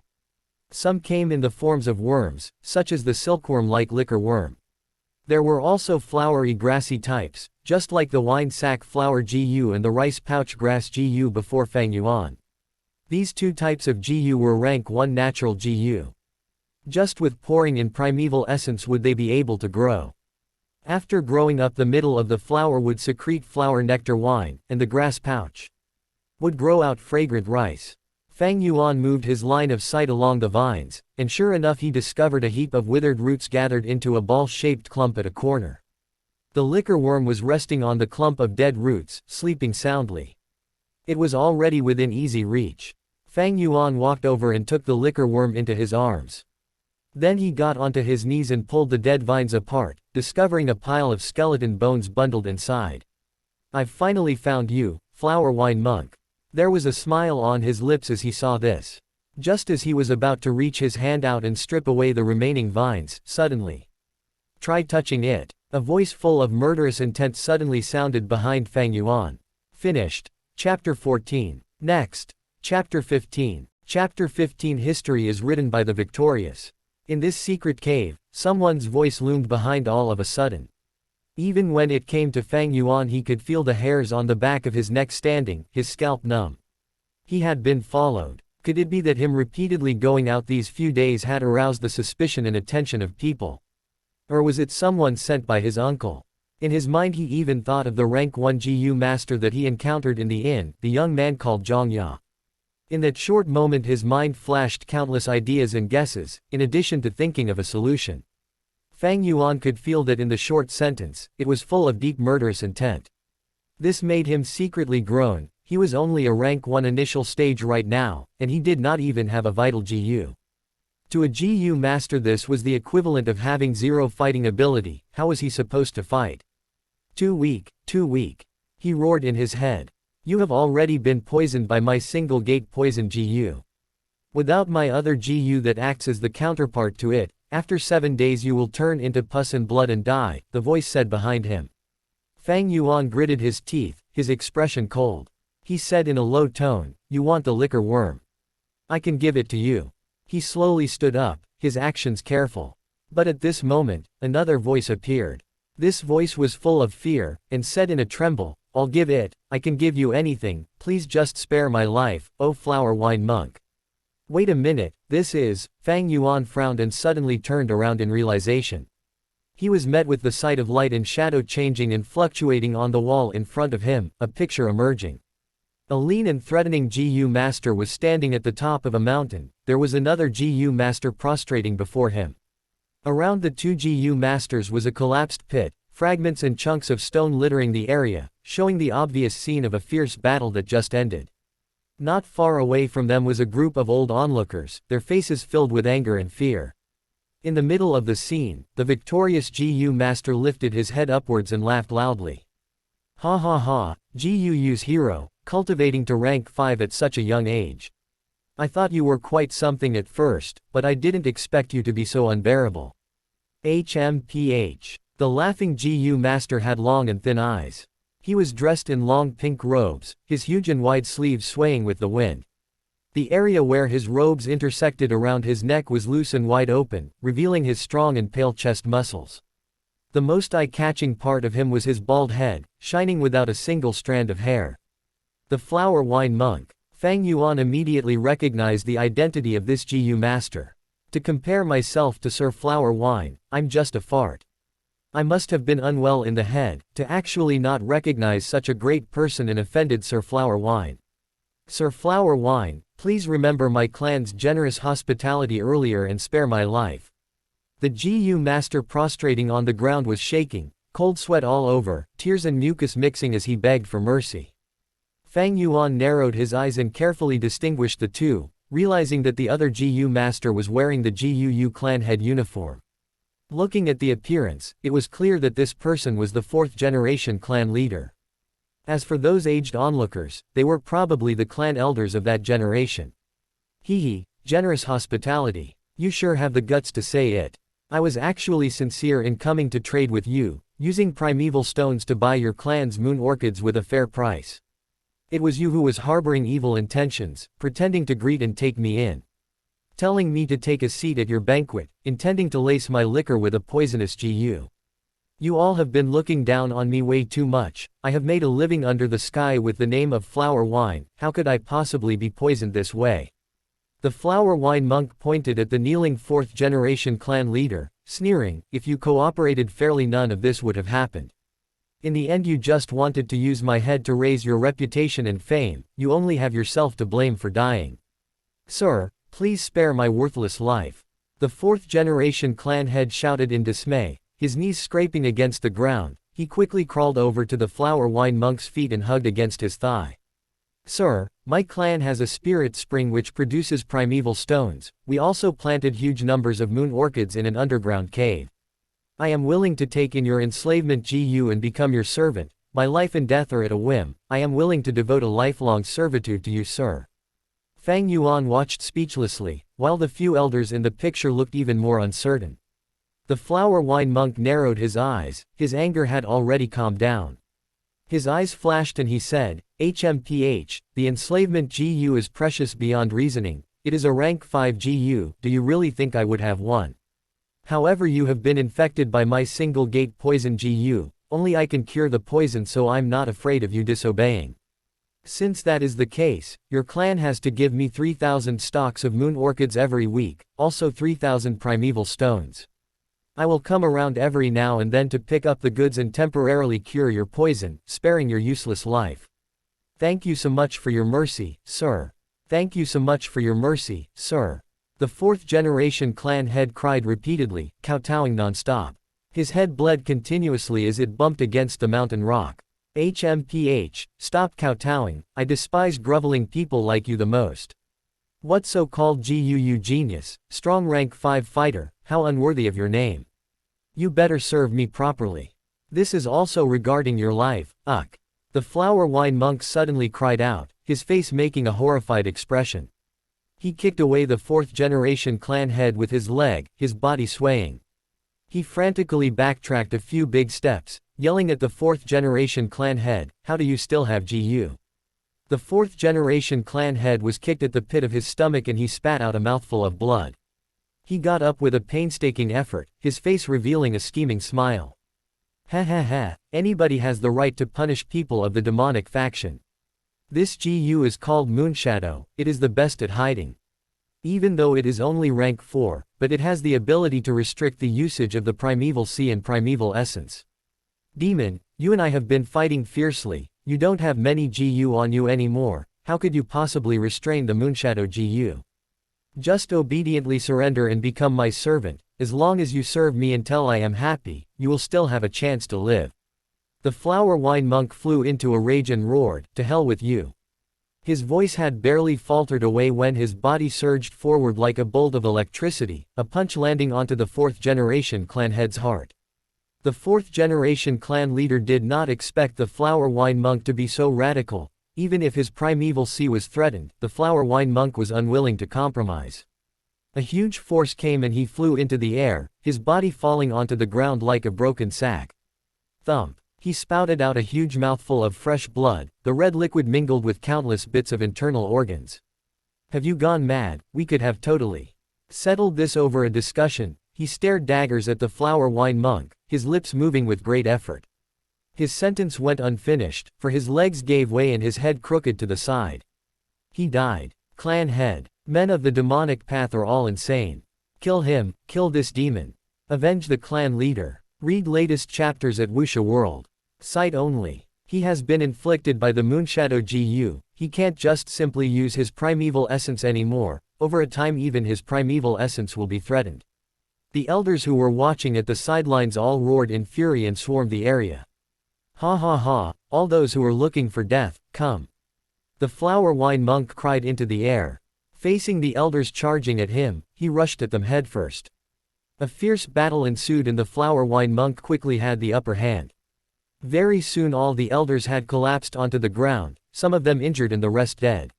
Some came in the forms of worms, such as the silkworm-like liquor worm. There were also flowery grassy types, just like the wine sack flower Gu and the rice pouch grass Gu before Fang Yuan. These two types of Gu were rank 1 natural Gu. Just with pouring in primeval essence would they be able to grow. After growing up, the middle of the flower would secrete flower nectar wine, and the grass pouch would grow out fragrant rice. Fang Yuan moved his line of sight along the vines, and sure enough he discovered a heap of withered roots gathered into a ball-shaped clump at a corner. The liquor worm was resting on the clump of dead roots, sleeping soundly. It was already within easy reach. Fang Yuan walked over and took the liquor worm into his arms. Then he got onto his knees and pulled the dead vines apart, discovering a pile of skeleton bones bundled inside. "I've finally found you, flower wine monk." There was a smile on his lips as he saw this. Just as he was about to reach his hand out and strip away the remaining vines, suddenly, "Try touching it." A voice full of murderous intent suddenly sounded behind Fang Yuan. Finished. Chapter 14. Next. Chapter 15. Chapter 15. History is written by the victorious. In this secret cave, someone's voice loomed behind all of a sudden. Even when it came to Fang Yuan, he could feel the hairs on the back of his neck standing, his scalp numb. He had been followed. Could it be that him repeatedly going out these few days had aroused the suspicion and attention of people? Or was it someone sent by his uncle? In his mind he even thought of the rank 1 Gu master that he encountered in the inn, the young man called Zhang Ya. In that short moment his mind flashed countless ideas and guesses, in addition to thinking of a solution. Fang Yuan could feel that in the short sentence, it was full of deep murderous intent. This made him secretly groan. He was only a rank 1 initial stage right now, and he did not even have a vital Gu. To a Gu master this was the equivalent of having 0 fighting ability. How was he supposed to fight? Too weak, too weak. He roared in his head. "You have already been poisoned by my single gate poison Gu. Without my other Gu that acts as the counterpart to it, after 7 days you will turn into pus and blood and die," the voice said behind him. Fang Yuan gritted his teeth, his expression cold. He said in a low tone, "You want the liquor worm? I can give it to you." He slowly stood up, his actions careful. But at this moment, another voice appeared. This voice was full of fear, and said in a tremble, "I'll give it, I can give you anything, please just spare my life, oh flower wine monk." "Wait a minute, this is..." Fang Yuan frowned and suddenly turned around in realization. He was met with the sight of light and shadow changing and fluctuating on the wall in front of him, a picture emerging. A lean and threatening Gu master was standing at the top of a mountain. There was another Gu master prostrating before him. Around the two Gu masters was a collapsed pit, fragments and chunks of stone littering the area, showing the obvious scene of a fierce battle that just ended. Not far away from them was a group of old onlookers, their faces filled with anger and fear. In the middle of the scene, the victorious Gu master lifted his head upwards and laughed loudly. "Ha ha ha, Gu's hero, cultivating to rank 5 at such a young age. I thought you were quite something at first, but I didn't expect you to be so unbearable." HMPH. The laughing Gu master had long and thin eyes. He was dressed in long pink robes, his huge and wide sleeves swaying with the wind. The area where his robes intersected around his neck was loose and wide open, revealing his strong and pale chest muscles. The most eye-catching part of him was his bald head, shining without a single strand of hair. The flower wine monk. Fang Yuan immediately recognized the identity of this Gu master. To compare myself to Sir Flower Wine, I'm just a fart. I must have been unwell in the head, to actually not recognize such a great person and offended Sir Flower Wine. Sir Flower Wine, please remember my clan's generous hospitality earlier and spare my life. The Gu master prostrating on the ground was shaking, cold sweat all over, tears and mucus mixing as he begged for mercy. Fang Yuan narrowed his eyes and carefully distinguished the two. realizing that the other GU master was wearing the GUU clan head uniform. Looking at the appearance, it was clear that this person was the 4th-generation clan leader. As for those aged onlookers, they were probably the clan elders of that generation. Hee, generous hospitality. You sure have the guts to say it. I was actually sincere in coming to trade with you, using primeval stones to buy your clan's moon orchids with a fair price. It was you who was harboring evil intentions, pretending to greet and take me in. Telling me to take a seat at your banquet, intending to lace my liquor with a poisonous GU. You all have been looking down on me way too much. I have made a living under the sky with the name of flower wine, how could I possibly be poisoned this way? The flower wine monk pointed at the kneeling 4th-generation clan leader, sneering, if you cooperated fairly none of this would have happened. In the end you just wanted to use my head to raise your reputation and fame, you only have yourself to blame for dying. Sir, please spare my worthless life. The 4th-generation clan head shouted in dismay, his knees scraping against the ground. He quickly crawled over to the flower wine monk's feet and hugged against his thigh. Sir, my clan has a spirit spring which produces primeval stones. We also planted huge numbers of moon orchids in an underground cave. I am willing to take in your enslavement GU and become your servant. My life and death are at a whim. I am willing to devote a lifelong servitude to you, sir. Fang Yuan watched speechlessly, while the few elders in the picture looked even more uncertain. The flower wine monk narrowed his eyes, his anger had already calmed down. His eyes flashed and he said, HMPH, the enslavement GU is precious beyond reasoning, it is a rank 5 GU, do you really think I would have one? However, you have been infected by my single gate poison GU, only I can cure the poison, so I'm not afraid of you disobeying. Since that is the case, your clan has to give me 3,000 stalks of moon orchids every week, also 3,000 primeval stones. I will come around every now and then to pick up the goods and temporarily cure your poison, sparing your useless life. Thank you so much for your mercy, sir. Thank you so much for your mercy, sir. The 4th-generation clan head cried repeatedly, kowtowing non-stop. His head bled continuously as it bumped against the mountain rock. HMPH, stop kowtowing, I despise groveling people like you the most. What so-called GUU genius, strong rank 5 fighter, how unworthy of your name. You better serve me properly. This is also regarding your life, ugh. The flower wine monk suddenly cried out, his face making a horrified expression. He kicked away the 4th-generation clan head with his leg, his body swaying. He frantically backtracked a few big steps, yelling at the 4th-generation clan head, how do you still have GU? The 4th-generation clan head was kicked at the pit of his stomach and he spat out a mouthful of blood. He got up with a painstaking effort, his face revealing a scheming smile. Ha ha ha, anybody has the right to punish people of the demonic faction. This GU is called Moonshadow, it is the best at hiding. Even though it is only rank 4, but it has the ability to restrict the usage of the primeval sea and primeval essence. Demon, you and I have been fighting fiercely, you don't have many GU on you anymore, how could you possibly restrain the Moonshadow GU? Just obediently surrender and become my servant, as long as you serve me until I am happy, you will still have a chance to live. The flower wine monk flew into a rage and roared, to hell with you. His voice had barely faltered away when his body surged forward like a bolt of electricity, a punch landing onto the 4th-generation clan head's heart. The 4th-generation clan leader did not expect the flower wine monk to be so radical. Even if his primeval sea was threatened, the flower wine monk was unwilling to compromise. A huge force came and he flew into the air, his body falling onto the ground like a broken sack. Thump. He spouted out a huge mouthful of fresh blood, the red liquid mingled with countless bits of internal organs. Have you gone mad? We could have totally settled this over a discussion. He stared daggers at the flower wine monk, his lips moving with great effort. His sentence went unfinished, for his legs gave way and his head crooked to the side. He died. Clan head. Men of the demonic path are all insane. Kill him, kill this demon. Avenge the clan leader. Read latest chapters at Wuxia World. Sight only. He has been inflicted by the Moonshadow GU, he can't just simply use his primeval essence anymore, over a time even his primeval essence will be threatened. The elders who were watching at the sidelines all roared in fury and swarmed the area. Ha ha ha, all those who are looking for death, come. The flower wine monk cried into the air. Facing the elders charging at him, he rushed at them headfirst. A fierce battle ensued and the flower wine monk quickly had the upper hand. Very soon all the elders had collapsed onto the ground, some of them injured and the rest dead.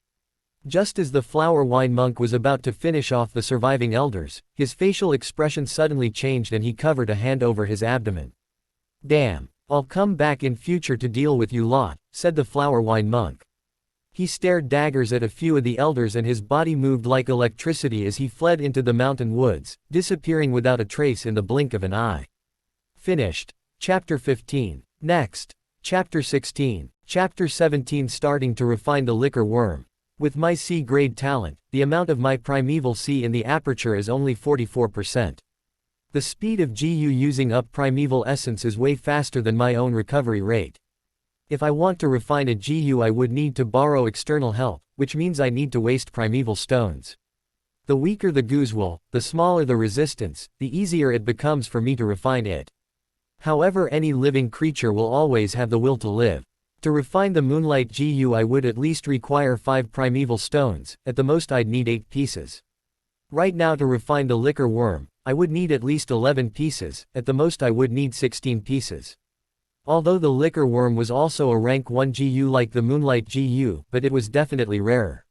Just as the flower wine monk was about to finish off the surviving elders, his facial expression suddenly changed and he covered a hand over his abdomen. "Damn, I'll come back in future to deal with you lot," said the flower wine monk. He stared daggers at a few of the elders and his body moved like electricity as he fled into the mountain woods, disappearing without a trace in the blink of an eye. Finished. Chapter 15. Next. Chapter 16. Chapter 17. Starting to refine the liquor worm. With my C-grade talent, the amount of my primeval C in the aperture is only 44%. The speed of GU using up primeval essence is way faster than my own recovery rate. If I want to refine a GU I would need to borrow external help, which means I need to waste primeval stones. The weaker the Goosewell, the smaller the resistance, the easier it becomes for me to refine it. However, any living creature will always have the will to live. To refine the Moonlight GU I would at least require 5 primeval stones, at the most I'd need 8 pieces. Right now to refine the liquor worm, I would need at least 11 pieces, at the most I would need 16 pieces. Although the liquor worm was also a rank 1 GU like the Moonlight GU, but it was definitely rarer.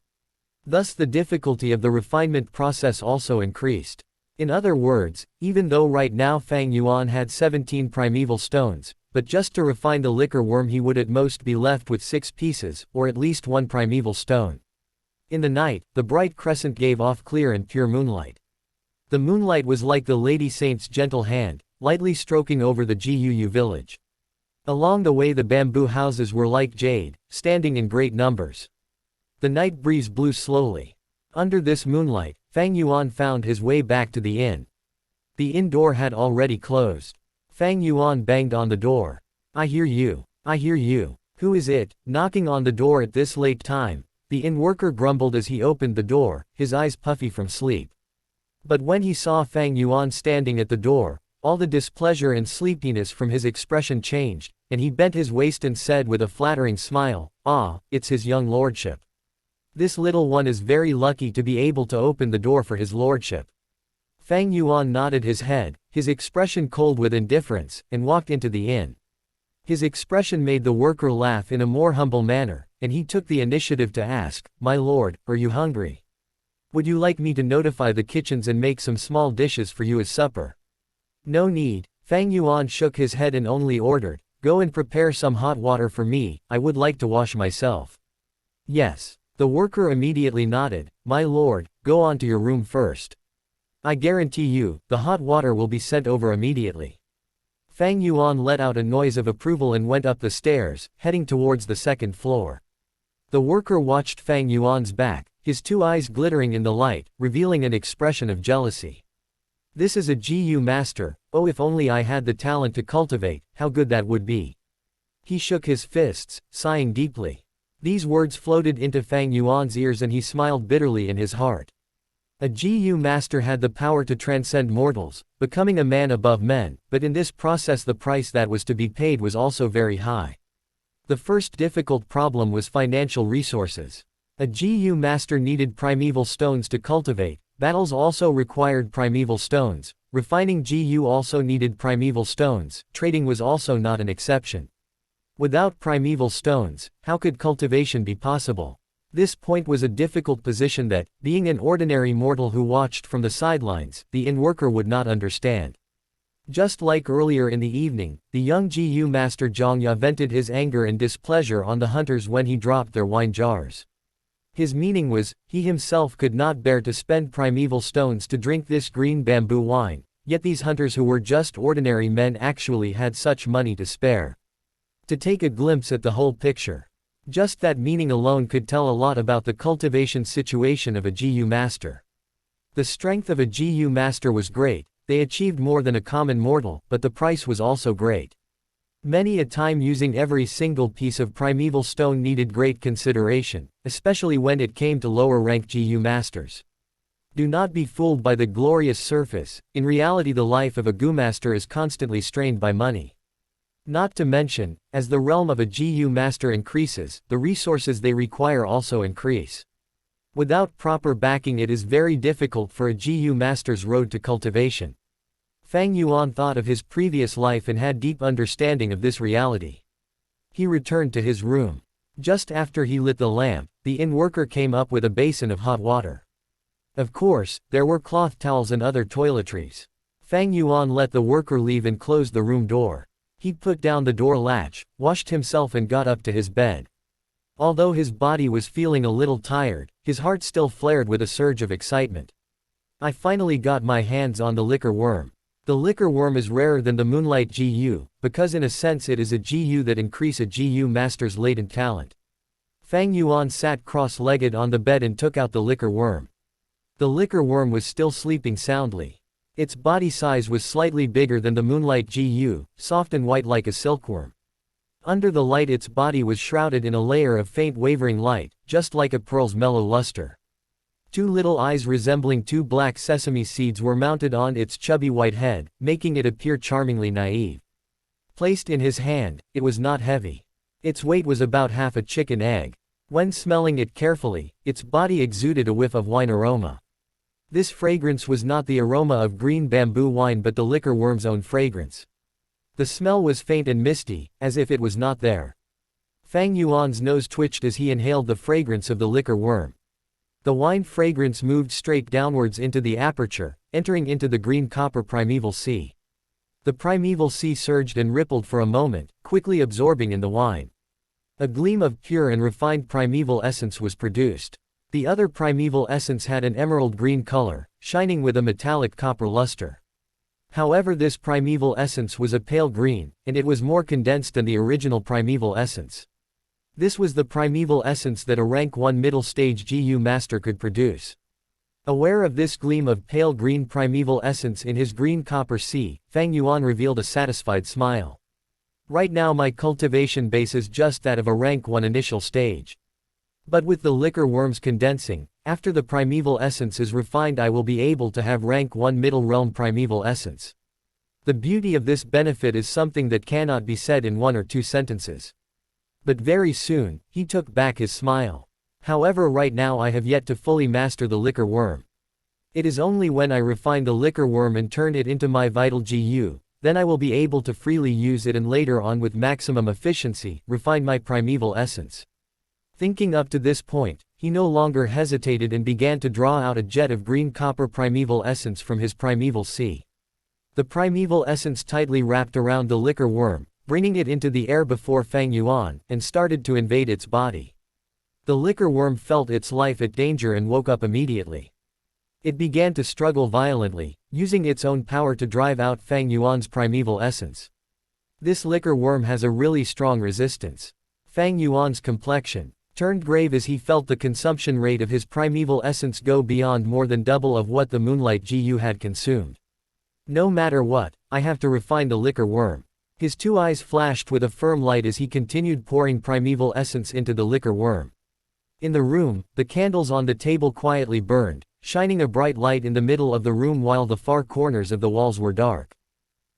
Thus the difficulty of the refinement process also increased. In other words, even though right now Fang Yuan had 17 primeval stones, but just to refine the liquor worm he would at most be left with 6 pieces, or at least 1 primeval stone. In the night, the bright crescent gave off clear and pure moonlight. The moonlight was like the Lady Saint's gentle hand, lightly stroking over the Guu village. Along the way the bamboo houses were like jade, standing in great numbers. The night breeze blew slowly. Under this moonlight, Fang Yuan found his way back to the inn. The inn door had already closed. Fang Yuan banged on the door. "I hear you. I hear you. Who is it, knocking on the door at this late time?" The inn worker grumbled as he opened the door, his eyes puffy from sleep. But when he saw Fang Yuan standing at the door, all the displeasure and sleepiness from his expression changed, and he bent his waist and said with a flattering smile, "Ah, it's his young lordship. This little one is very lucky to be able to open the door for his lordship." Fang Yuan nodded his head, his expression cold with indifference, and walked into the inn. His expression made the worker laugh in a more humble manner, and he took the initiative to ask, "My lord, are you hungry? Would you like me to notify the kitchens and make some small dishes for you as supper?" "No need," Fang Yuan shook his head and only ordered, "Go and prepare some hot water for me, I would like to wash myself." "Yes." The worker immediately nodded, "My lord, go on to your room first. I guarantee you, the hot water will be sent over immediately." Fang Yuan let out a noise of approval and went up the stairs, heading towards the second floor. The worker watched Fang Yuan's back, his 2 eyes glittering in the light, revealing an expression of jealousy. "This is a GU master, oh if only I had the talent to cultivate, how good that would be." He shook his fists, sighing deeply. These words floated into Fang Yuan's ears and he smiled bitterly in his heart. A GU master had the power to transcend mortals, becoming a man above men, but in this process the price that was to be paid was also very high. The first difficult problem was financial resources. A GU master needed primeval stones to cultivate, battles also required primeval stones, refining GU also needed primeval stones, trading was also not an exception. Without primeval stones, how could cultivation be possible? This point was a difficult position that, being an ordinary mortal who watched from the sidelines, the inn worker would not understand. Just like earlier in the evening, the young GU master Zhongya vented his anger and displeasure on the hunters when he dropped their wine jars. His meaning was, he himself could not bear to spend primeval stones to drink this green bamboo wine, yet these hunters who were just ordinary men actually had such money to spare. To take a glimpse at the whole picture. Just that meaning alone could tell a lot about the cultivation situation of a GU master. The strength of a GU master was great, they achieved more than a common mortal, but the price was also great. Many a time using every single piece of primeval stone needed great consideration, especially when it came to lower rank GU masters. Do not be fooled by the glorious surface, in reality the life of a GU master is constantly strained by money. Not to mention, as the realm of a GU master increases, the resources they require also increase. Without proper backing, it is very difficult for a GU master's road to cultivation. Fang Yuan thought of his previous life and had deep understanding of this reality. He returned to his room. Just after he lit the lamp, the inn worker came up with a basin of hot water. Of course, there were cloth towels and other toiletries. Fang Yuan let the worker leave and closed the room door. He put down the door latch, washed himself and got up to his bed. Although his body was feeling a little tired, his heart still flared with a surge of excitement. I finally got my hands on the liquor worm. The liquor worm is rarer than the Moonlight GU, because in a sense it is a GU that increase a GU master's latent talent. Fang Yuan sat cross-legged on the bed and took out the liquor worm. The liquor worm was still sleeping soundly. Its body size was slightly bigger than the Moonlight GU, soft and white like a silkworm. Under the light its body was shrouded in a layer of faint wavering light, just like a pearl's mellow luster. Two little eyes resembling two black sesame seeds were mounted on its chubby white head, making it appear charmingly naive. Placed in his hand, it was not heavy. Its weight was about half a chicken egg. When smelling it carefully, its body exuded a whiff of wine aroma. This fragrance was not the aroma of green bamboo wine but the liquor worm's own fragrance. The smell was faint and misty, as if it was not there. Fang Yuan's nose twitched as he inhaled the fragrance of the liquor worm. The wine fragrance moved straight downwards into the aperture, entering into the green copper primeval sea. The primeval sea surged and rippled for a moment, quickly absorbing in the wine. A gleam of pure and refined primeval essence was produced. The other primeval essence had an emerald green color, shining with a metallic copper luster. However, this primeval essence was a pale green, and it was more condensed than the original primeval essence. This was the primeval essence that a rank 1 middle stage GU master could produce. Aware of this gleam of pale green primeval essence in his green copper sea, Fang Yuan revealed a satisfied smile. Right now my cultivation base is just that of a rank 1 initial stage. But with the liquor worms condensing, after the primeval essence is refined I will be able to have rank 1 middle realm primeval essence. The beauty of this benefit is something that cannot be said in 1 or 2 sentences. But very soon, he took back his smile. However, right now I have yet to fully master the liquor worm. It is only when I refine the liquor worm and turn it into my vital GU, then I will be able to freely use it and later on with maximum efficiency, refine my primeval essence. Thinking up to this point, he no longer hesitated and began to draw out a jet of green copper primeval essence from his primeval sea. The primeval essence tightly wrapped around the liquor worm, bringing it into the air before Fang Yuan, and started to invade its body. The liquor worm felt its life at danger and woke up immediately. It began to struggle violently, using its own power to drive out Fang Yuan's primeval essence. This liquor worm has a really strong resistance. Fang Yuan's complexion turned grave as he felt the consumption rate of his primeval essence go beyond more than double of what the Moonlight GU had consumed. No matter what, I have to refine the liquor worm. His two eyes flashed with a firm light as he continued pouring primeval essence into the liquor worm. In the room, the candles on the table quietly burned, shining a bright light in the middle of the room while the far corners of the walls were dark.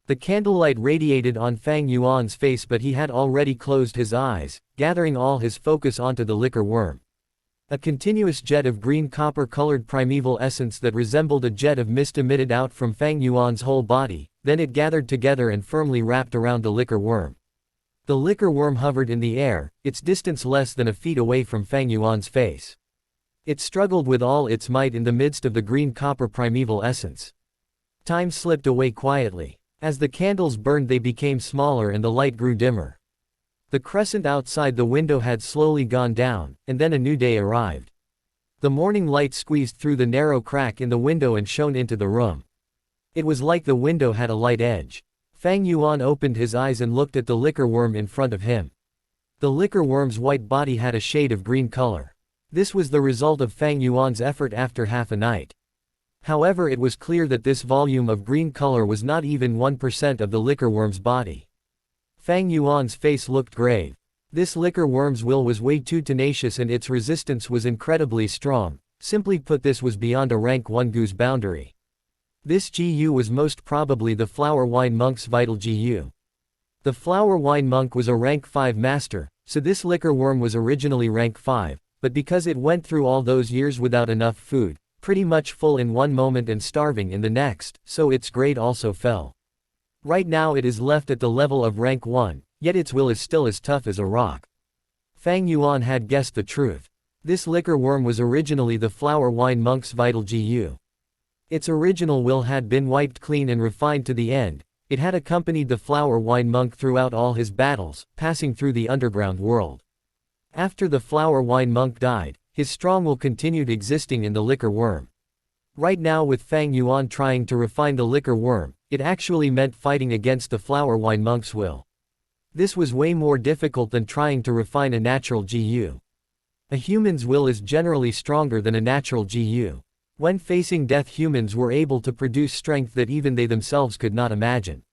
The candlelight radiated on Fang Yuan's face but he had already closed his eyes, gathering all his focus onto the liquor worm. A continuous jet of green copper-colored primeval essence that resembled a jet of mist emitted out from Fang Yuan's whole body, then it gathered together and firmly wrapped around the liquor worm. The liquor worm hovered in the air, its distance less than a feet away from Fang Yuan's face. It struggled with all its might in the midst of the green copper primeval essence. Time slipped away quietly. As the candles burned they became smaller and the light grew dimmer. The crescent outside the window had slowly gone down, and then a new day arrived. The morning light squeezed through the narrow crack in the window and shone into the room. It was like the window had a light edge. Fang Yuan opened his eyes and looked at the liquor worm in front of him. The liquor worm's white body had a shade of green color. This was the result of Fang Yuan's effort after half a night. However, it was clear that this volume of green color was not even 1% of the liquor worm's body. Fang Yuan's face looked grave. This liquor worm's will was way too tenacious and its resistance was incredibly strong. Simply put, this was beyond a rank 1 GU's boundary. This GU was most probably the Flower Wine Monk's vital GU. The Flower Wine Monk was a rank 5 master, so this liquor worm was originally rank 5, but because it went through all those years without enough food, pretty much full in one moment and starving in the next, so its grade also fell. Right now it is left at the level of rank 1, yet its will is still as tough as a rock. Fang Yuan had guessed the truth. This liquor worm was originally the flower wine monk's vital GU. Its original will had been wiped clean and refined to the end. It had accompanied the flower wine monk throughout all his battles, passing through the underground world. After the flower wine monk died, his strong will continued existing in the liquor worm. Right now, with Fang Yuan trying to refine the liquor worm, it actually meant fighting against the flower wine monk's will. This was way more difficult than trying to refine a natural GU. A human's will is generally stronger than a natural GU. When facing death, humans were able to produce strength that even they themselves could not imagine.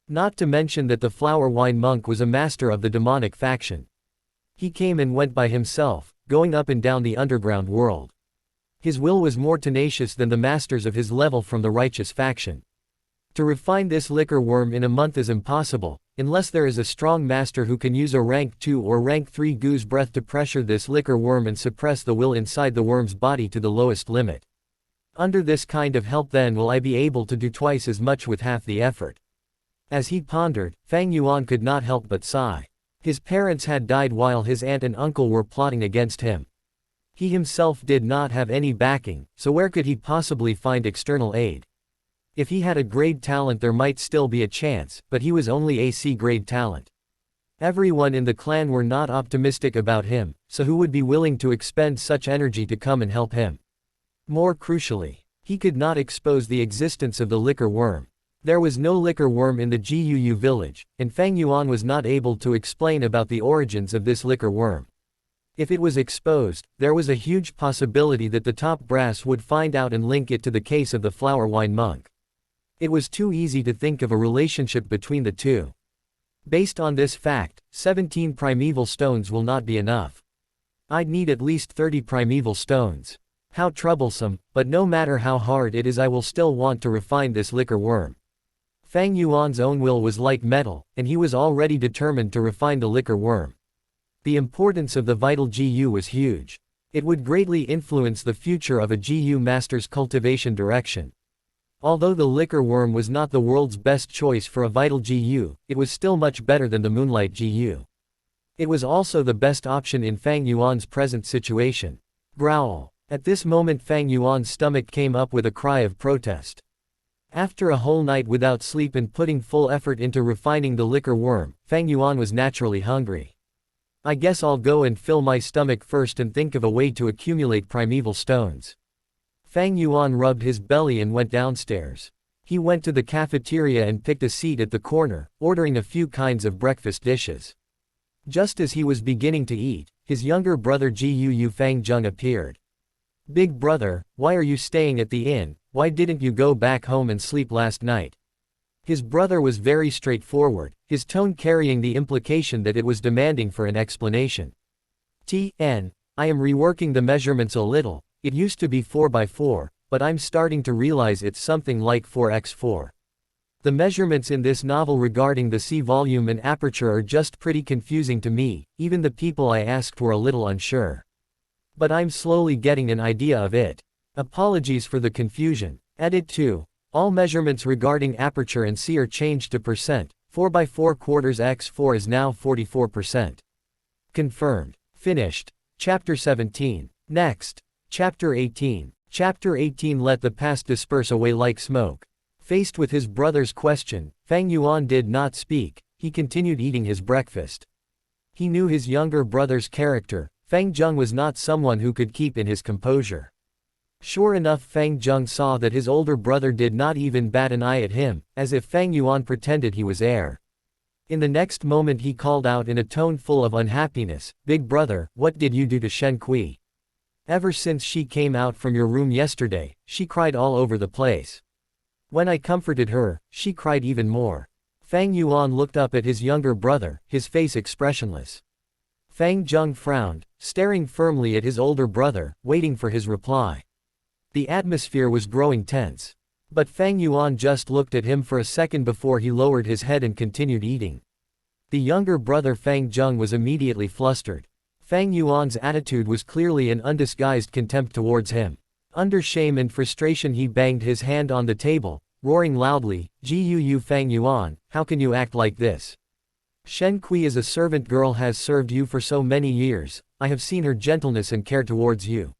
Not to mention that the flower wine monk was a master of the demonic faction. He came and went by himself, going up and down the underground world. His will was more tenacious than the masters of his level from the righteous faction. To refine this liquor worm in a month is impossible, unless there is a strong master who can use a rank 2 or rank 3 goose breath to pressure this liquor worm and suppress the will inside the worm's body to the lowest limit. Under this kind of help, then will I be able to do twice as much with half the effort. As he pondered, Fang Yuan could not help but sigh. His parents had died while his aunt and uncle were plotting against him. He himself did not have any backing, so where could he possibly find external aid? If he had a grade talent, there might still be a chance, but he was only a C grade talent. Everyone in the clan were not optimistic about him, so who would be willing to expend such energy to come and help him? More crucially, he could not expose the existence of the liquor worm. There was no liquor worm in the Guu village, and Fang Yuan was not able to explain about the origins of this liquor worm. If it was exposed, there was a huge possibility that the top brass would find out and link it to the case of the flower wine monk. It was too easy to think of a relationship between the two. Based on this fact, 17 primeval stones will not be enough. I'd need at least 30 primeval stones. How troublesome, but no matter how hard it is, I will still want to refine this liquor worm. Fang Yuan's own will was like metal, and he was already determined to refine the liquor worm. The importance of the vital GU was huge. It would greatly influence the future of a GU master's cultivation direction. Although the liquor worm was not the world's best choice for a vital GU, it was still much better than the moonlight GU. It was also the best option in Fang Yuan's present situation. Growl. At this moment, Fang Yuan's stomach came up with a cry of protest. After a whole night without sleep and putting full effort into refining the liquor worm, Fang Yuan was naturally hungry. I guess I'll go and fill my stomach first and think of a way to accumulate primeval stones. Fang Yuan rubbed his belly and went downstairs. He went to the cafeteria and picked a seat at the corner, ordering a few kinds of breakfast dishes. Just as he was beginning to eat, his younger brother Guu Fang Zheng appeared. Big brother, why are you staying at the inn? Why didn't you go back home and sleep last night? His brother was very straightforward, his tone carrying the implication that it was demanding for an explanation. I am reworking the measurements a little. It used to be 4x4, but I'm starting to realize it's something like 4x4. The measurements in this novel regarding the C volume and aperture are just pretty confusing to me, even the people I asked were a little unsure. But I'm slowly getting an idea of it. Apologies for the confusion. Edit 2. All measurements regarding aperture and C are changed to percent. 4x4 quarters x4 is now 44%. Confirmed. Finished. Chapter 17. Next. Chapter 18. Chapter 18. Let the past disperse away like smoke. Faced with his brother's question, Fang Yuan did not speak. He continued eating his breakfast. He knew his younger brother's character. Fang Zheng was not someone who could keep in his composure. Sure enough, Fang Zheng saw that his older brother did not even bat an eye at him, as if Fang Yuan pretended he was heir. In the next moment he called out in a tone full of unhappiness, "Big brother, what did you do to Shen Kui? Ever since she came out from your room yesterday, she cried all over the place. When I comforted her, she cried even more." Fang Yuan looked up at his younger brother, his face expressionless. Fang Zheng frowned, staring firmly at his older brother, waiting for his reply. The atmosphere was growing tense. But Fang Yuan just looked at him for a second before he lowered his head and continued eating. The younger brother Fang Zheng was immediately flustered. Fang Yuan's attitude was clearly an undisguised contempt towards him. Under shame and frustration he banged his hand on the table, roaring loudly, "Gu Fang Yuan, how can you act like this? Shen Kui is a servant girl, has served you for so many years, I have seen her gentleness and care towards you.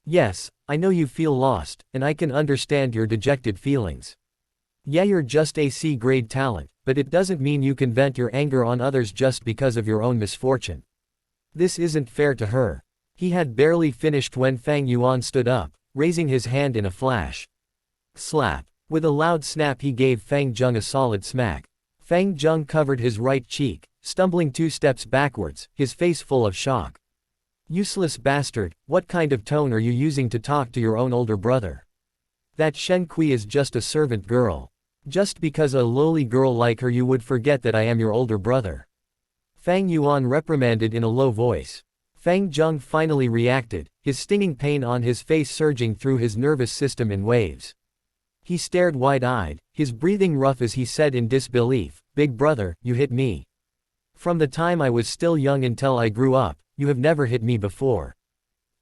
Yes, I know you feel lost, and I can understand your dejected feelings. Yeah, you're just a C-grade talent, but it doesn't mean you can vent your anger on others just because of your own misfortune. This isn't fair to her." He had barely finished when Fang Yuan stood up, raising his hand in a flash. Slap. With a loud snap he gave Fang Zheng a solid smack. Fang Zheng covered his right cheek, stumbling 2 steps backwards, his face full of shock. "Useless bastard, what kind of tone are you using to talk to your own older brother? That Shen Kui is just a servant girl. Just because a lowly girl like her you would forget that I am your older brother." Fang Yuan reprimanded in a low voice. Fang Zheng finally reacted, his stinging pain on his face surging through his nervous system in waves. He stared wide-eyed, his breathing rough as he said in disbelief, "Big brother, you hit me. From the time I was still young until I grew up, you have never hit me before.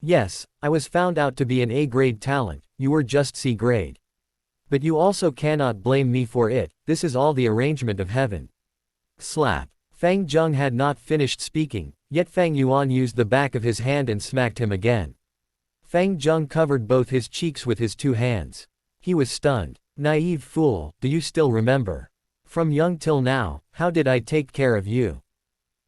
Yes, I was found out to be an A-grade talent, you were just C-grade. But you also cannot blame me for it, this is all the arrangement of heaven." Slap. Fang Zheng had not finished speaking, yet Fang Yuan used the back of his hand and smacked him again. Fang Zheng covered both his cheeks with his 2 hands. He was stunned. "Naive fool, do you still remember? From young till now, how did I take care of you?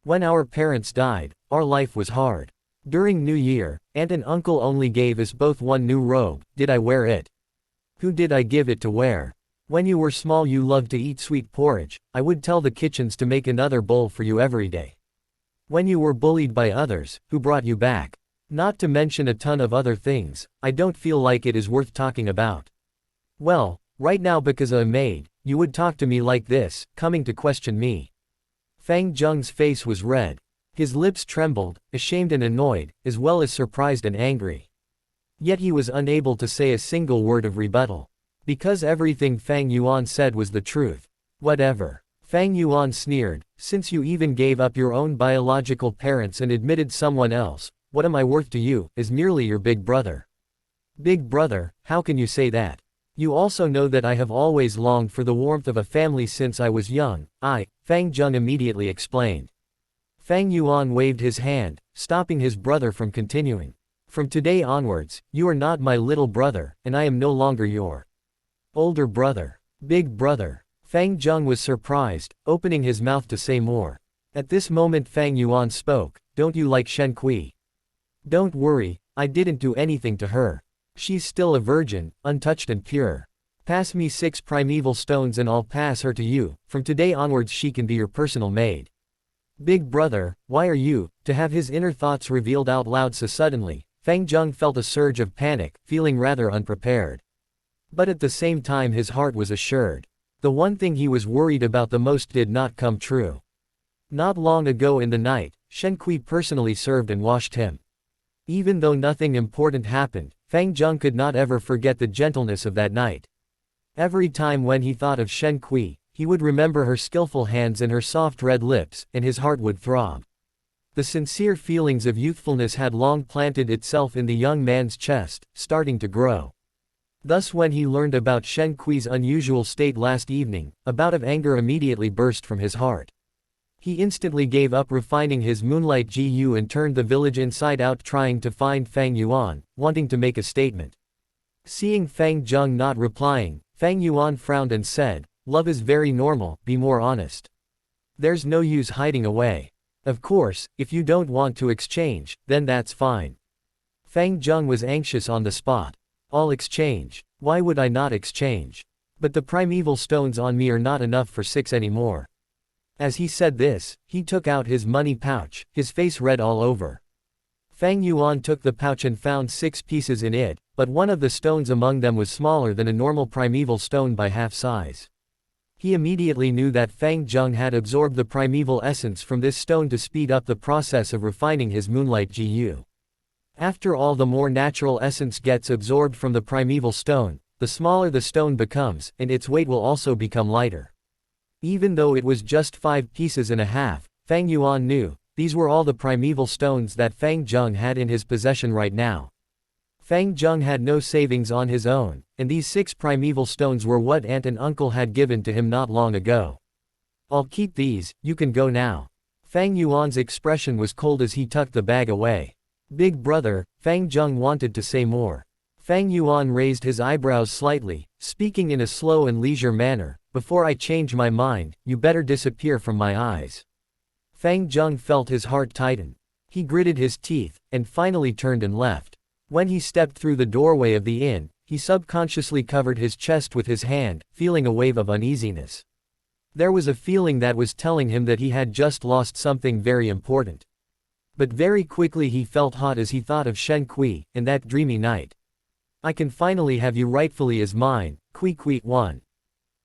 When our parents died, our life was hard. During New Year, aunt and uncle only gave us both one new robe, did I wear it? Who did I give it to wear? When you were small you loved to eat sweet porridge, I would tell the kitchens to make another bowl for you every day. When you were bullied by others, who brought you back? Not to mention a ton of other things, I don't feel like it is worth talking about. Well, right now because I'm a maid, you would talk to me like this, coming to question me." Fang Zheng's face was red. His lips trembled, ashamed and annoyed, as well as surprised and angry. Yet he was unable to say a single word of rebuttal. Because everything Fang Yuan said was the truth. "Whatever." Fang Yuan sneered, "Since you even gave up your own biological parents and admitted someone else, what am I worth to you, as merely your big brother? Big brother, how can you say that? You also know that I have always longed for the warmth of a family since I was young." Fang Zheng immediately explained. Fang Yuan waved his hand, stopping his brother from continuing. "From today onwards, you are not my little brother, and I am no longer your older brother. Big brother." Fang Zheng was surprised, opening his mouth to say more. At this moment Fang Yuan spoke, "Don't you like Shen Kui? Don't worry, I didn't do anything to her. She's still a virgin, untouched and pure. Pass me 6 primeval stones and I'll pass her to you, from today onwards she can be your personal maid." "Big brother, why are you?" To have his inner thoughts revealed out loud so suddenly, Fang Zheng felt a surge of panic, feeling rather unprepared. But at the same time his heart was assured. The one thing he was worried about the most did not come true. Not long ago in the night, Shen Kui personally served and washed him. Even though nothing important happened, Fang Zheng could not ever forget the gentleness of that night. Every time when he thought of Shen Kui, he would remember her skillful hands and her soft red lips, and his heart would throb. The sincere feelings of youthfulness had long planted itself in the young man's chest, starting to grow. Thus when he learned about Shen Kui's unusual state last evening, a bout of anger immediately burst from his heart. He instantly gave up refining his moonlight GU and turned the village inside out trying to find Fang Yuan, wanting to make a statement. Seeing Fang Zheng not replying, Fang Yuan frowned and said, "Love is very normal, be more honest. There's no use hiding away. Of course, if you don't want to exchange, then that's fine." Fang Zheng was anxious on the spot. "I'll exchange. Why would I not exchange? But the primeval stones on me are not enough for 6 anymore." As he said this, he took out his money pouch, his face red all over. Fang Yuan took the pouch and found 6 pieces in it, but one of the stones among them was smaller than a normal primeval stone by half size. He immediately knew that Fang Zheng had absorbed the primeval essence from this stone to speed up the process of refining his moonlight GU. After all, the more natural essence gets absorbed from the primeval stone, the smaller the stone becomes, and its weight will also become lighter. Even though it was just 5 pieces and a half, Fang Yuan knew, These were all the primeval stones that Fang Zheng had in his possession right now. Fang Zheng had no savings on his own, and these 6 primeval stones were what aunt and uncle had given to him not long ago. I'll keep these, you can go now. Fang Yuan's expression was cold as he tucked the bag away. Big brother, Fang Zheng wanted to say more. Fang Yuan raised his eyebrows slightly, speaking in a slow and leisure manner. Before I change my mind, you better disappear from my eyes. Fang Zheng felt his heart tighten. He gritted his teeth, and finally turned and left. When he stepped through the doorway of the inn, he subconsciously covered his chest with his hand, feeling a wave of uneasiness. There was a feeling that was telling him that he had just lost something very important. But very quickly he felt hot as he thought of Shen Kui, in that dreamy night. I can finally have you rightfully as mine, Kui Kui Wan.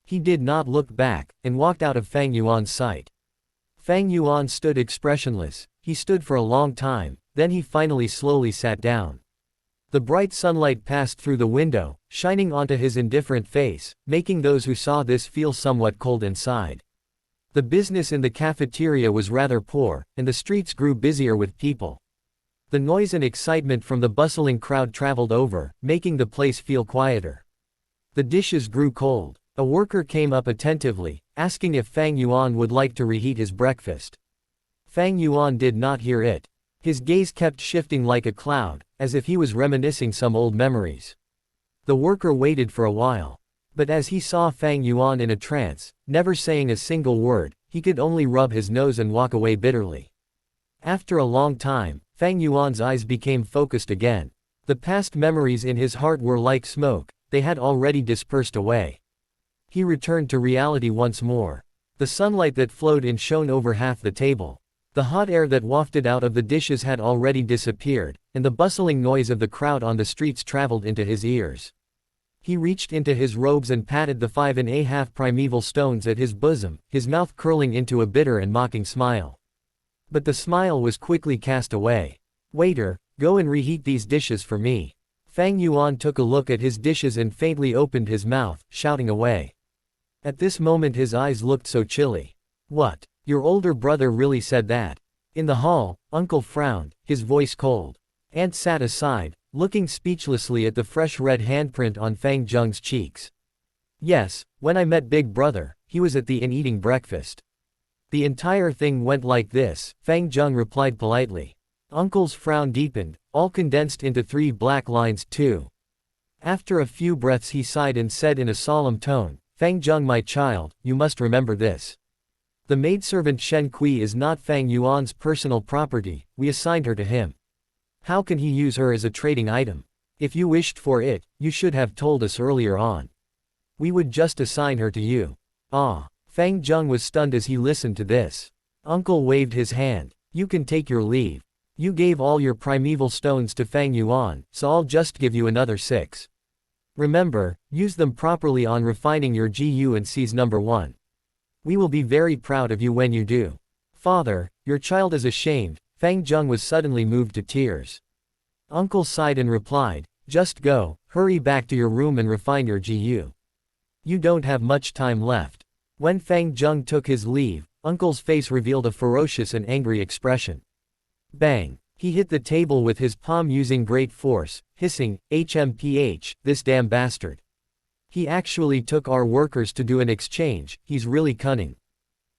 He did not look back, and walked out of Fang Yuan's sight. Fang Yuan stood expressionless. He stood for a long time, then he finally slowly sat down. The bright sunlight passed through the window, shining onto his indifferent face, making those who saw this feel somewhat cold inside. The business in the cafeteria was rather poor, and the streets grew busier with people. The noise and excitement from the bustling crowd traveled over, making the place feel quieter. The dishes grew cold. A worker came up attentively, asking if Fang Yuan would like to reheat his breakfast. Fang Yuan did not hear it. His gaze kept shifting like a cloud, as if he was reminiscing some old memories. The worker waited for a while. But as he saw Fang Yuan in a trance, never saying a single word, he could only rub his nose and walk away bitterly. After a long time, Fang Yuan's eyes became focused again. The past memories in his heart were like smoke, they had already dispersed away. He returned to reality once more. The sunlight that flowed in shone over half the table. The hot air that wafted out of the dishes had already disappeared, and the bustling noise of the crowd on the streets traveled into his ears. He reached into his robes and patted the 5½ primeval stones at his bosom, his mouth curling into a bitter and mocking smile. But the smile was quickly cast away. Waiter, go and reheat these dishes for me. Fang Yuan took a look at his dishes and faintly opened his mouth, shouting away. At this moment his eyes looked so chilly. What? Your older brother really said that? In the hall, Uncle frowned, his voice cold. Aunt sat aside, looking speechlessly at the fresh red handprint on Fang Zheng's cheeks. Yes, when I met Big Brother, he was at the inn eating breakfast. The entire thing went like this, Fang Zheng replied politely. Uncle's frown deepened, all condensed into 3 black lines too. After a few breaths he sighed and said in a solemn tone, Fang Zheng my child, you must remember this. The maidservant Shen Kui is not Fang Yuan's personal property, we assigned her to him. How can he use her as a trading item? If you wished for it, you should have told us earlier on. We would just assign her to you. Ah. Fang Zheng was stunned as he listened to this. Uncle waved his hand. You can take your leave. You gave all your primeval stones to Fang Yuan, so I'll just give you another 6. Remember, use them properly on refining your GU and C's number 1. We will be very proud of you when you do. Father, your child is ashamed. Fang Zheng was suddenly moved to tears. Uncle sighed and replied, just go, hurry back to your room and refine your GU. You don't have much time left. When Fang Zheng took his leave, Uncle's face revealed a ferocious and angry expression. Bang! He hit the table with his palm using great force, hissing, HMPH, this damn bastard. He actually took our workers to do an exchange, he's really cunning.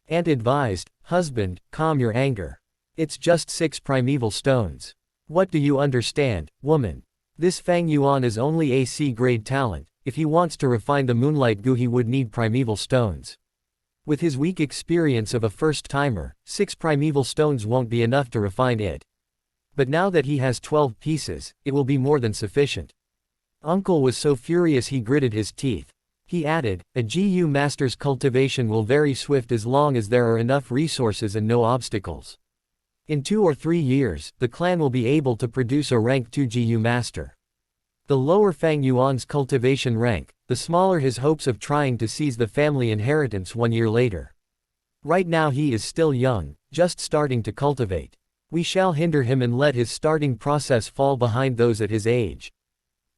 Aunt advised, husband, calm your anger. It's just 6 primeval stones. What do you understand, woman? This Fang Yuan is only a C-grade talent. If he wants to refine the moonlight goo he would need primeval stones. With his weak experience of a first-timer, 6 primeval stones won't be enough to refine it. But now that he has 12 pieces, it will be more than sufficient. Uncle was so furious he gritted his teeth. He added, a GU master's cultivation will very swift as long as there are enough resources and no obstacles. In 2 or 3 years, the clan will be able to produce a rank 2 GU master. The lower Fang Yuan's cultivation rank, the smaller his hopes of trying to seize the family inheritance 1 year later. Right now he is still young, just starting to cultivate. We shall hinder him and let his starting process fall behind those at his age.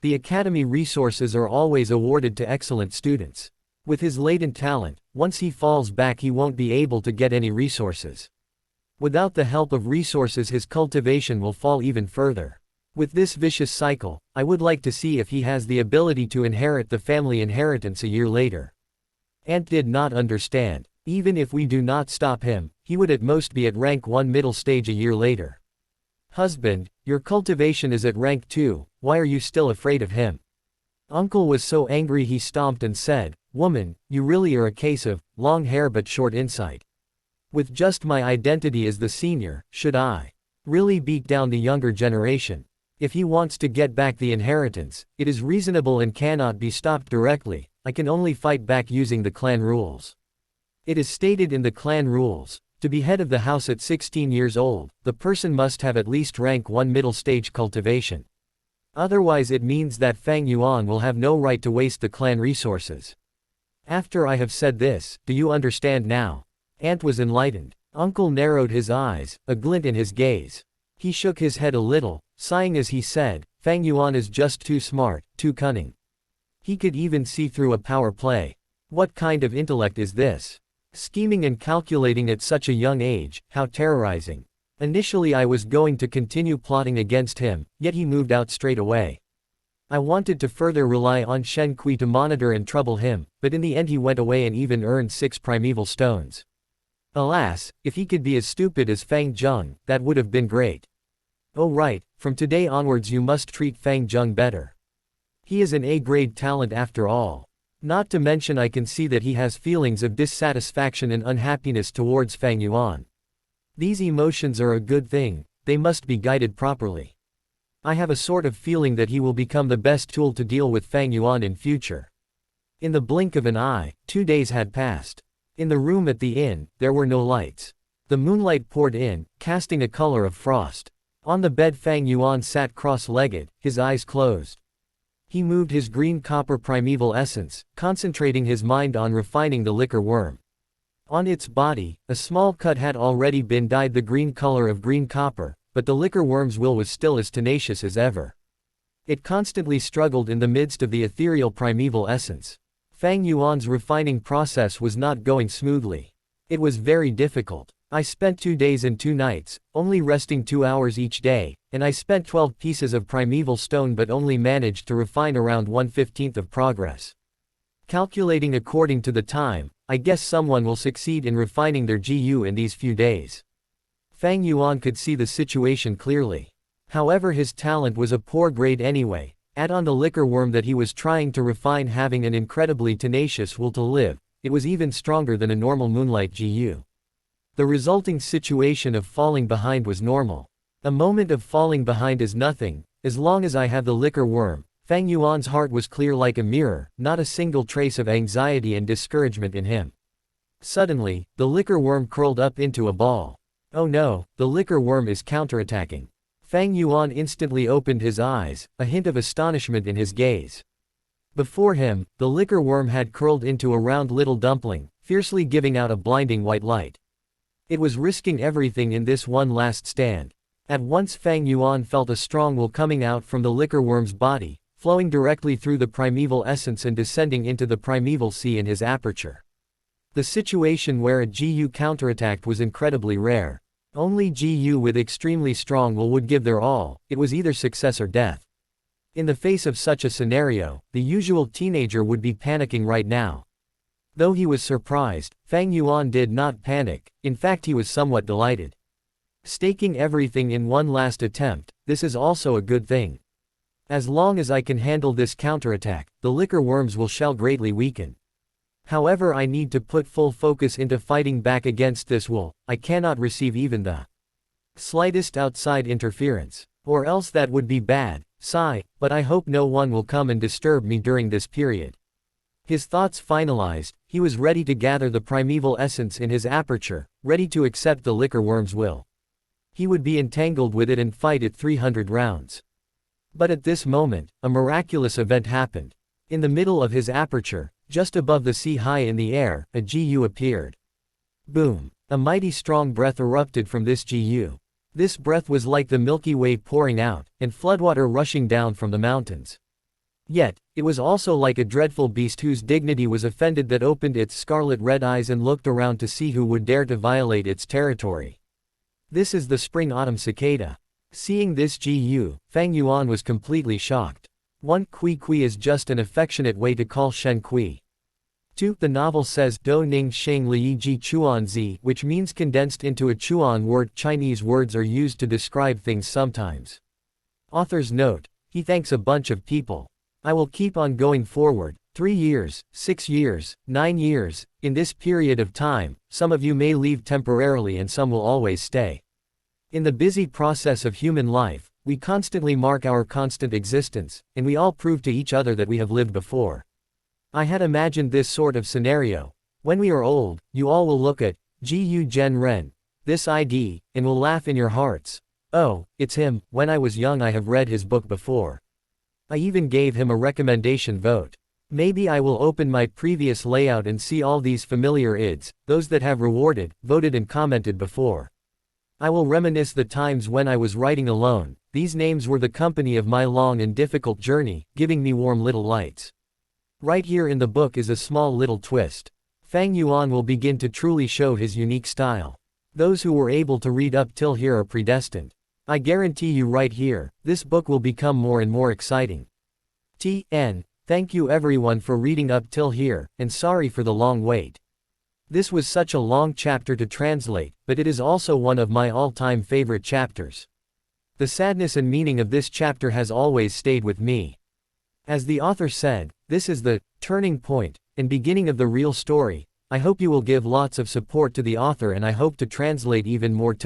The academy resources are always awarded to excellent students. With his latent talent, once he falls back he won't be able to get any resources. Without the help of resources his cultivation will fall even further. With this vicious cycle, I would like to see if he has the ability to inherit the family inheritance a year later. Ant did not understand. Even if we do not stop him, he would at most be at rank 1 middle stage a year later. Husband, your cultivation is at rank 2, why are you still afraid of him? Uncle was so angry he stomped and said, woman, you really are a case of long hair but short insight. With just my identity as the senior, should I really beat down the younger generation? If he wants to get back the inheritance, it is reasonable and cannot be stopped directly. I can only fight back using the clan rules. It is stated in the clan rules, to be head of the house at 16 years old, the person must have at least rank 1 middle stage cultivation. Otherwise it means that Fang Yuan will have no right to waste the clan resources. After I have said this, do you understand now? Ant was enlightened. Uncle narrowed his eyes, a glint in his gaze. He shook his head a little, sighing as he said, Fang Yuan is just too smart, too cunning. He could even see through a power play. What kind of intellect is this? Scheming and calculating at such a young age, how terrorizing. Initially I was going to continue plotting against him, yet he moved out straight away. I wanted to further rely on Shen Kui to monitor and trouble him, but in the end he went away and even earned 6 primeval stones. Alas, if he could be as stupid as Fang Zheng, that would have been great. Oh right, from today onwards you must treat Fang Zheng better. He is an A-grade talent after all. Not to mention I can see that he has feelings of dissatisfaction and unhappiness towards Fang Yuan. These emotions are a good thing, they must be guided properly. I have a sort of feeling that he will become the best tool to deal with Fang Yuan in future. In the blink of an eye, 2 days had passed. In the room at the inn, there were no lights. The moonlight poured in, casting a color of frost. On the bed Fang Yuan sat cross-legged, his eyes closed. He moved his green copper primeval essence, concentrating his mind on refining the liquor worm. On its body, a small cut had already been dyed the green color of green copper, but the liquor worm's will was still as tenacious as ever. It constantly struggled in the midst of the ethereal primeval essence. Fang Yuan's refining process was not going smoothly. It was very difficult. I spent 2 days and 2 nights, only resting 2 hours each day, and I spent 12 pieces of primeval stone but only managed to refine around 1/15 of progress. Calculating according to the time, I guess someone will succeed in refining their GU in these few days. Fang Yuan could see the situation clearly. However, his talent was a poor grade anyway. Add on the liquor worm that he was trying to refine having an incredibly tenacious will to live, it was even stronger than a normal moonlight GU. The resulting situation of falling behind was normal. A moment of falling behind is nothing, as long as I have the liquor worm. Fang Yuan's heart was clear like a mirror, not a single trace of anxiety and discouragement in him. Suddenly, the liquor worm curled up into a ball. Oh no, the liquor worm is counterattacking. Fang Yuan instantly opened his eyes, a hint of astonishment in his gaze. Before him, the liquor worm had curled into a round little dumpling, fiercely giving out a blinding white light. It was risking everything in this one last stand. At once Fang Yuan felt a strong will coming out from the liquor worm's body, flowing directly through the primeval essence and descending into the primeval sea in his aperture. The situation where a GU counterattacked was incredibly rare. Only GU with extremely strong will would give their all, it was either success or death. In the face of such a scenario, the usual teenager would be panicking right now. Though he was surprised, Fang Yuan did not panic, in fact he was somewhat delighted. Staking everything in one last attempt, this is also a good thing. As long as I can handle this counterattack, the liquor worms will shall greatly weaken. However, I need to put full focus into fighting back against this will. I cannot receive even the slightest outside interference. Or else that would be bad. Sigh, but I hope no one will come and disturb me during this period. His thoughts finalized, he was ready to gather the primeval essence in his aperture, ready to accept the liquor worm's will. He would be entangled with it and fight it 300 rounds. But at this moment, a miraculous event happened. In the middle of his aperture, just above the sea high in the air, a GU appeared. Boom! A mighty strong breath erupted from this GU. This breath was like the Milky Way pouring out, and floodwater rushing down from the mountains. Yet, it was also like a dreadful beast whose dignity was offended that opened its scarlet red eyes and looked around to see who would dare to violate its territory. This is the Spring Autumn Cicada. Seeing this Gu, Fang Yuan was completely shocked. 1. Kui Kui is just an affectionate way to call Shen Kui. 2. The novel says Do Ning Sheng Li Ji Chuan Zi, which means condensed into a Chuan word. Chinese words are used to describe things sometimes. Author's note: he thanks a bunch of people. I will keep on going forward. 3 years, 6 years, 9 years, in this period of time, some of you may leave temporarily and some will always stay. In the busy process of human life, we constantly mark our constant existence, and we all prove to each other that we have lived before. I had imagined this sort of scenario. When we are old, you all will look at Gu Gen Ren, this ID, and will laugh in your hearts. Oh, it's him. When I was young I have read his book before. I even gave him a recommendation vote. Maybe I will open my previous layout and see all these familiar ids, those that have rewarded, voted and commented before. I will reminisce the times when I was writing alone. These names were the company of my long and difficult journey, giving me warm little lights. Right here in the book is a small little twist. Fang Yuan will begin to truly show his unique style. Those who were able to read up till here are predestined. I guarantee you right here, this book will become more and more exciting. T.N. Thank you everyone for reading up till here, and sorry for the long wait. This was such a long chapter to translate, but it is also one of my all-time favorite chapters. The sadness and meaning of this chapter has always stayed with me. As the author said, this is the turning point and beginning of the real story. I hope you will give lots of support to the author and I hope to translate even more.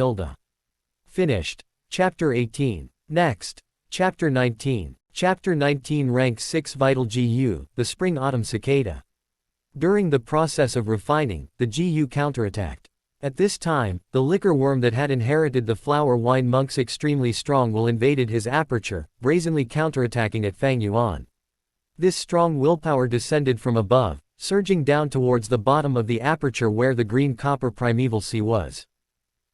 Finished. Chapter 18. Next. Chapter 19. Chapter 19 Rank 6 Vital Gu, the Spring Autumn Cicada. During the process of refining, the Gu counterattacked. At this time, the liquor worm that had inherited the flower wine monk's extremely strong will invaded his aperture, brazenly counterattacking at Fang Yuan. This strong willpower descended from above, surging down towards the bottom of the aperture where the green copper primeval sea was.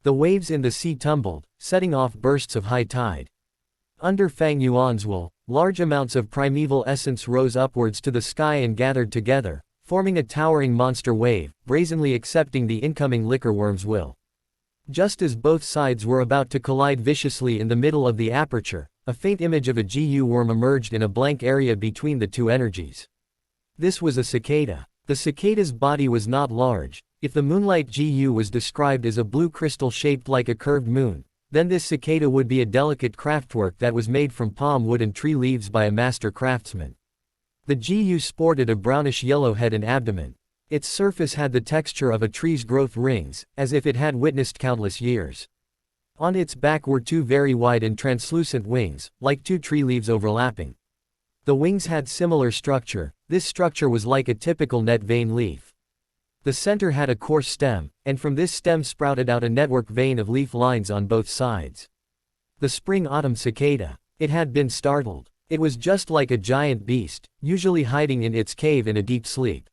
The waves in the sea tumbled, setting off bursts of high tide. Under Fang Yuan's will, large amounts of primeval essence rose upwards to the sky and gathered together, forming a towering monster wave, brazenly accepting the incoming liquor worm's will. Just as both sides were about to collide viciously in the middle of the aperture, a faint image of a Gu worm emerged in a blank area between the two energies. This was a cicada. The cicada's body was not large. If the moonlight Gu was described as a blue crystal shaped like a curved moon, then this cicada would be a delicate craftwork that was made from palm wood and tree leaves by a master craftsman. The Gu sported a brownish-yellow head and abdomen. Its surface had the texture of a tree's growth rings, as if it had witnessed countless years. On its back were two very wide and translucent wings, like two tree leaves overlapping. The wings had similar structure. This structure was like a typical net vein leaf. The center had a coarse stem, and from this stem sprouted out a network vein of leaf lines on both sides. The Spring Autumn Cicada. It had been startled. It was just like a giant beast, usually hiding in its cave in a deep sleep.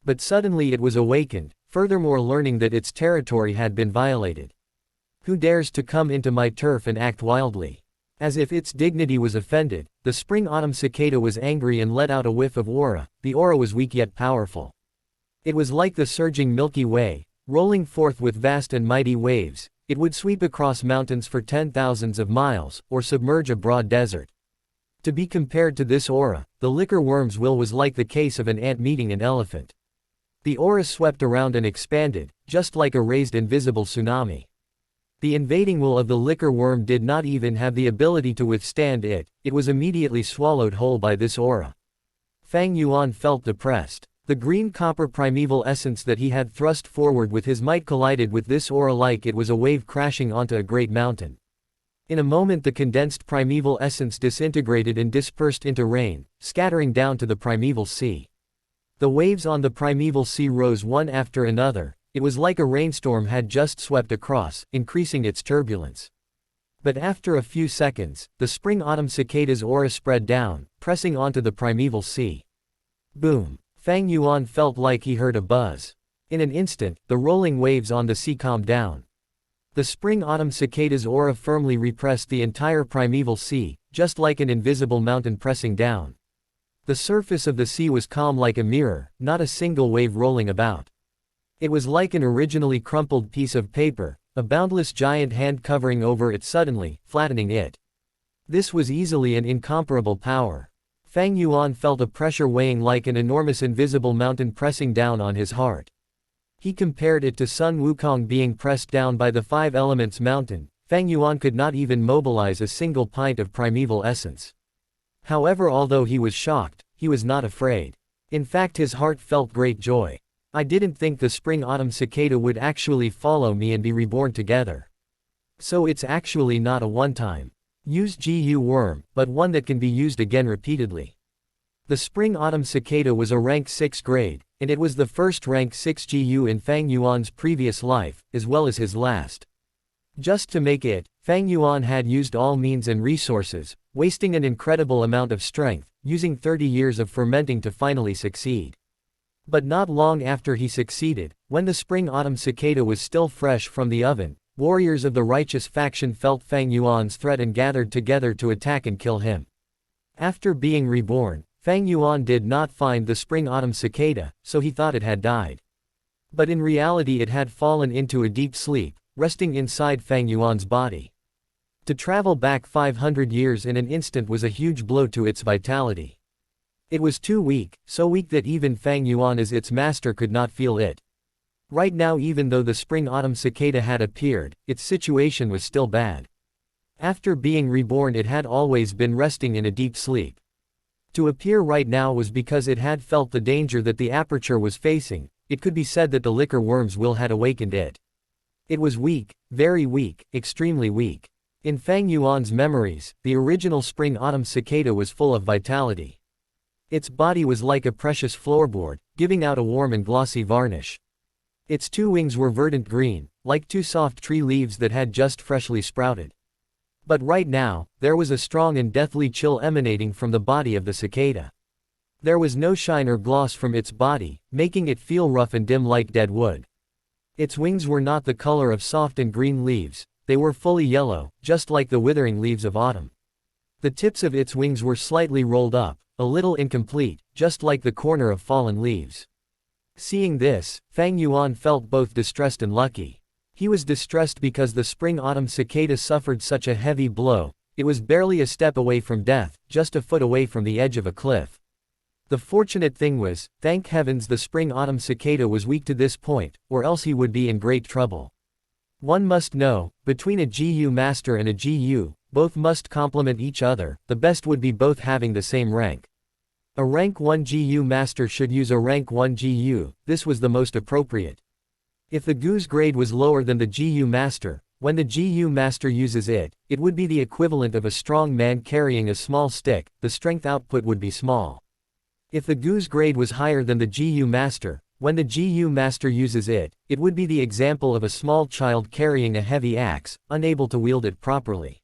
But suddenly it was awakened, furthermore learning that its territory had been violated. Who dares to come into my turf and act wildly? As if its dignity was offended, the Spring Autumn Cicada was angry and let out a whiff of aura. The aura was weak yet powerful. It was like the surging Milky Way, rolling forth with vast and mighty waves. It would sweep across mountains for 10,000s of miles, or submerge a broad desert. To be compared to this aura, the liquor worm's will was like the case of an ant meeting an elephant. The aura swept around and expanded, just like a raised invisible tsunami. The invading will of the liquor worm did not even have the ability to withstand it. It was immediately swallowed whole by this aura. Fang Yuan felt depressed. The green copper primeval essence that he had thrust forward with his might collided with this aura like it was a wave crashing onto a great mountain. In a moment the condensed primeval essence disintegrated and dispersed into rain, scattering down to the primeval sea. The waves on the primeval sea rose one after another. It was like a rainstorm had just swept across, increasing its turbulence. But after a few seconds, the Spring Autumn Cicada's aura spread down, pressing onto the primeval sea. Boom! Fang Yuan felt like he heard a buzz. In an instant, the rolling waves on the sea calmed down. The Spring Autumn Cicada's aura firmly repressed the entire primeval sea, just like an invisible mountain pressing down. The surface of the sea was calm like a mirror, not a single wave rolling about. It was like an originally crumpled piece of paper, a boundless giant hand covering over it suddenly, flattening it. This was easily an incomparable power. Fang Yuan felt a pressure weighing like an enormous invisible mountain pressing down on his heart. He compared it to Sun Wukong being pressed down by the five elements mountain. Fang Yuan could not even mobilize a single pint of primeval essence. However, although he was shocked, he was not afraid. In fact, his heart felt great joy. I didn't think the Spring Autumn Cicada would actually follow me and be reborn together. So it's actually not a one-time use GU worm, but one that can be used again repeatedly. The Spring Autumn Cicada was a rank 6 grade, and it was the first rank 6 GU in Fang Yuan's previous life, as well as his last. Just to make it, Fang Yuan had used all means and resources, wasting an incredible amount of strength, using 30 years of fermenting to finally succeed. But not long after he succeeded, when the Spring Autumn Cicada was still fresh from the oven, warriors of the righteous faction felt Fang Yuan's threat and gathered together to attack and kill him. After being reborn, Fang Yuan did not find the Spring Autumn Cicada, so he thought it had died. But in reality it had fallen into a deep sleep, resting inside Fang Yuan's body. To travel back 500 years in an instant was a huge blow to its vitality. It was too weak, so weak that even Fang Yuan as its master could not feel it. Right now, even though the Spring Autumn Cicada had appeared, its situation was still bad. After being reborn it had always been resting in a deep sleep. To appear right now was because it had felt the danger that the aperture was facing. It could be said that the liquor worm's will had awakened it. It was weak, very weak, extremely weak. In Fang Yuan's memories, the original Spring Autumn Cicada was full of vitality. Its body was like a precious floorboard, giving out a warm and glossy varnish. Its two wings were verdant green, like two soft tree leaves that had just freshly sprouted. But right now, there was a strong and deathly chill emanating from the body of the cicada. There was no shine or gloss from its body, making it feel rough and dim like dead wood. Its wings were not the color of soft and green leaves, they were fully yellow, just like the withering leaves of autumn. The tips of its wings were slightly rolled up, a little incomplete, just like the corner of fallen leaves. Seeing this, Fang Yuan felt both distressed and lucky. He was distressed because the Spring Autumn Cicada suffered such a heavy blow. It was barely a step away from death, just a foot away from the edge of a cliff. The fortunate thing was, thank heavens the Spring Autumn Cicada was weak to this point, or else he would be in great trouble. One must know, between a GU master and a GU, both must complement each other. The best would be both having the same rank. A rank 1 GU master should use a rank 1 GU, this was the most appropriate. If the GU's grade was lower than the GU master, when the GU master uses it, it would be the equivalent of a strong man carrying a small stick, the strength output would be small. If the GU's grade was higher than the GU master, when the GU master uses it, it would be the example of a small child carrying a heavy axe, unable to wield it properly.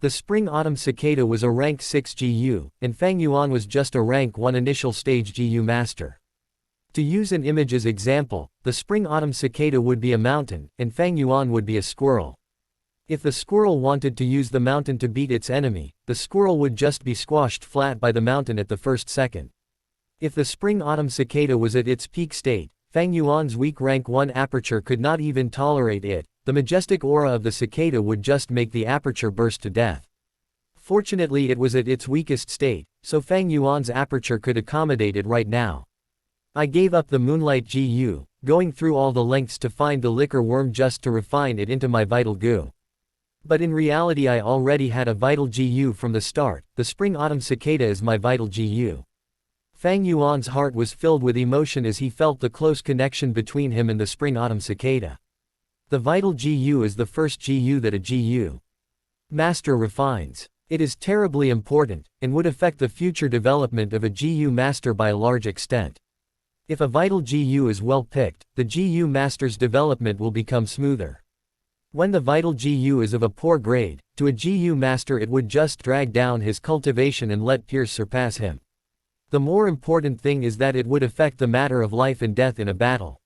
The Spring Autumn Cicada was a rank 6 GU, and Fang Yuan was just a rank 1 initial stage GU master. To use an image as example, the Spring Autumn Cicada would be a mountain, and Fang Yuan would be a squirrel. If the squirrel wanted to use the mountain to beat its enemy, the squirrel would just be squashed flat by the mountain at the first second. If the Spring Autumn Cicada was at its peak state, Fang Yuan's weak rank 1 aperture could not even tolerate it. The majestic aura of the cicada would just make the aperture burst to death. Fortunately it was at its weakest state, so Fang Yuan's aperture could accommodate it right now. I gave up the Moonlight GU, going through all the lengths to find the liquor worm just to refine it into my vital goo. But in reality I already had a vital GU from the start. The Spring Autumn Cicada is my vital GU. Fang Yuan's heart was filled with emotion as he felt the close connection between him and the Spring Autumn Cicada. The vital GU is the first GU that a GU master refines. It is terribly important, and would affect the future development of a GU master by a large extent. If a vital GU is well picked, the GU master's development will become smoother. When the vital GU is of a poor grade, to a GU master it would just drag down his cultivation and let peers surpass him. The more important thing is that it would affect the matter of life and death in a battle.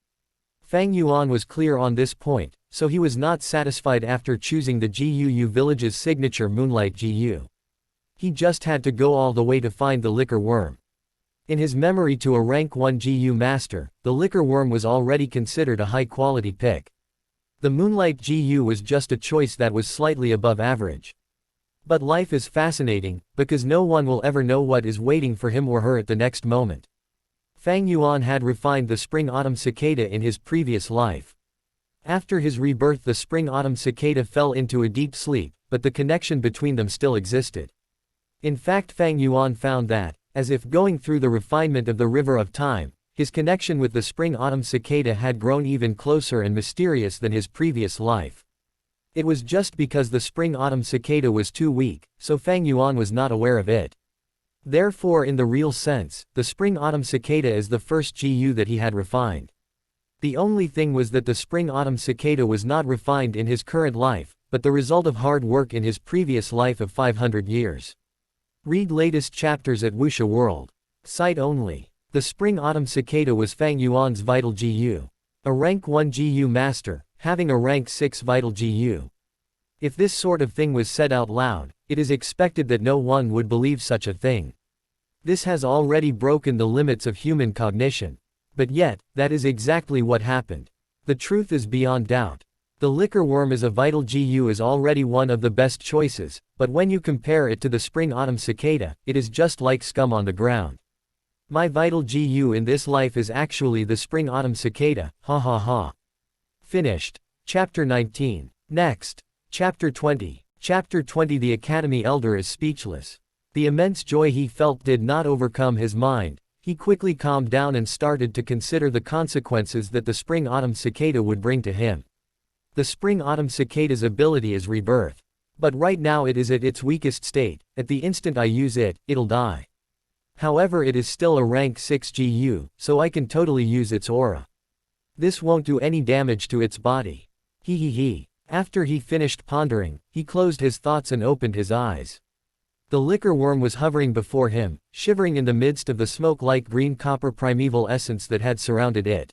Fang Yuan was clear on this point, so he was not satisfied after choosing the GUU village's signature Moonlight GU. He just had to go all the way to find the liquor worm. In his memory to a rank 1 GU master, the liquor worm was already considered a high-quality pick. The Moonlight GU was just a choice that was slightly above average. But life is fascinating, because no one will ever know what is waiting for him or her at the next moment. Fang Yuan had refined the Spring Autumn Cicada in his previous life. After his rebirth, the Spring Autumn Cicada fell into a deep sleep, but the connection between them still existed. In fact, Fang Yuan found that, as if going through the refinement of the river of time, his connection with the Spring Autumn Cicada had grown even closer and mysterious than his previous life. It was just because the Spring Autumn Cicada was too weak, so Fang Yuan was not aware of it. Therefore, in the real sense, the Spring Autumn Cicada is the first GU that he had refined. The only thing was that the Spring Autumn Cicada was not refined in his current life, but the result of hard work in his previous life of 500 years. Read latest chapters at Wuxia World. Site only. The Spring Autumn Cicada was Fang Yuan's vital GU. A rank 1 GU master, having a rank 6 vital GU. If this sort of thing was said out loud, it is expected that no one would believe such a thing. This has already broken the limits of human cognition. But yet, that is exactly what happened. The truth is beyond doubt. The liquor worm as a vital GU is already one of the best choices, but when you compare it to the Spring Autumn Cicada, it is just like scum on the ground. My vital GU in this life is actually the Spring Autumn Cicada, ha ha ha. Finished. Chapter 19. Next. Chapter 20. Chapter 20. The Academy Elder is speechless. The immense joy he felt did not overcome his mind. He quickly calmed down and started to consider the consequences that the Spring Autumn Cicada would bring to him. The Spring Autumn Cicada's ability is rebirth. But right now it is at its weakest state. At the instant I use it, it'll die. However, it is still a rank 6 GU, so I can totally use its aura. This won't do any damage to its body. He. After he finished pondering, he closed his thoughts and opened his eyes. The liquor worm was hovering before him, shivering in the midst of the smoke-like green copper primeval essence that had surrounded it.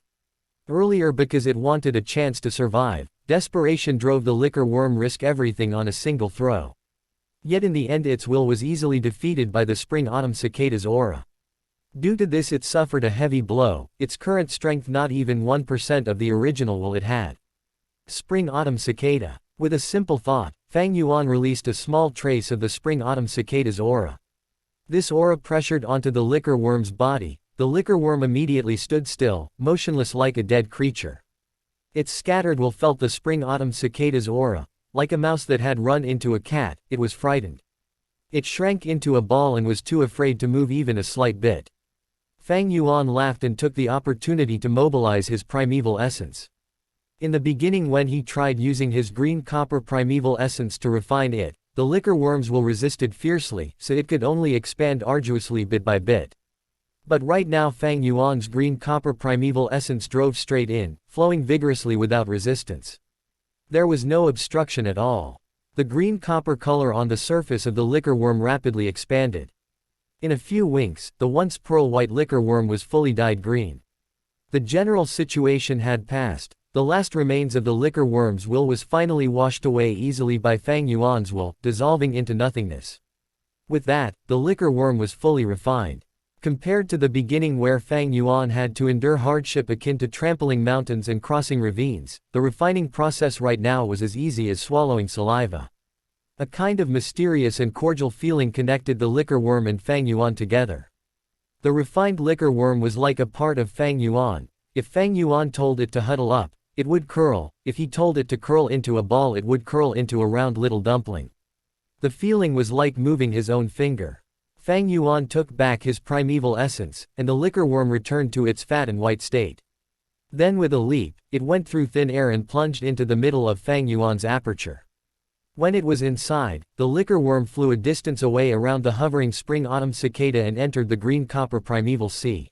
Earlier, because it wanted a chance to survive, desperation drove the liquor worm risk everything on a single throw. Yet in the end its will was easily defeated by the Spring Autumn Cicada's aura. Due to this it suffered a heavy blow, its current strength not even 1% of the original will it had. Spring Autumn Cicada. With a simple thought, Fang Yuan released a small trace of the Spring Autumn Cicada's aura. This aura pressured onto the liquor worm's body. The liquor worm immediately stood still, motionless like a dead creature. Its scattered will felt the Spring Autumn Cicada's aura. Like a mouse that had run into a cat, it was frightened. It shrank into a ball and was too afraid to move even a slight bit. Fang Yuan laughed and took the opportunity to mobilize his primeval essence. In the beginning, when he tried using his green copper primeval essence to refine it, the liquor worms will resisted fiercely, so it could only expand arduously bit by bit. But right now Fang Yuan's green copper primeval essence drove straight in, flowing vigorously without resistance. There was no obstruction at all. The green copper color on the surface of the liquor worm rapidly expanded. In a few winks, the once pearl-white liquor worm was fully dyed green. The general situation had passed. The last remains of the liquor worm's will was finally washed away easily by Fang Yuan's will, dissolving into nothingness. With that, the liquor worm was fully refined. Compared to the beginning where Fang Yuan had to endure hardship akin to trampling mountains and crossing ravines, the refining process right now was as easy as swallowing saliva. A kind of mysterious and cordial feeling connected the liquor worm and Fang Yuan together. The refined liquor worm was like a part of Fang Yuan. If Fang Yuan told it to huddle up, it would curl. If he told it to curl into a ball, it would curl into a round little dumpling. The feeling was like moving his own finger. Fang Yuan took back his primeval essence, and the liquor worm returned to its fat and white state. Then with a leap, it went through thin air and plunged into the middle of Fang Yuan's aperture. When it was inside, the liquor worm flew a distance away around the hovering Spring Autumn Cicada and entered the green copper primeval sea.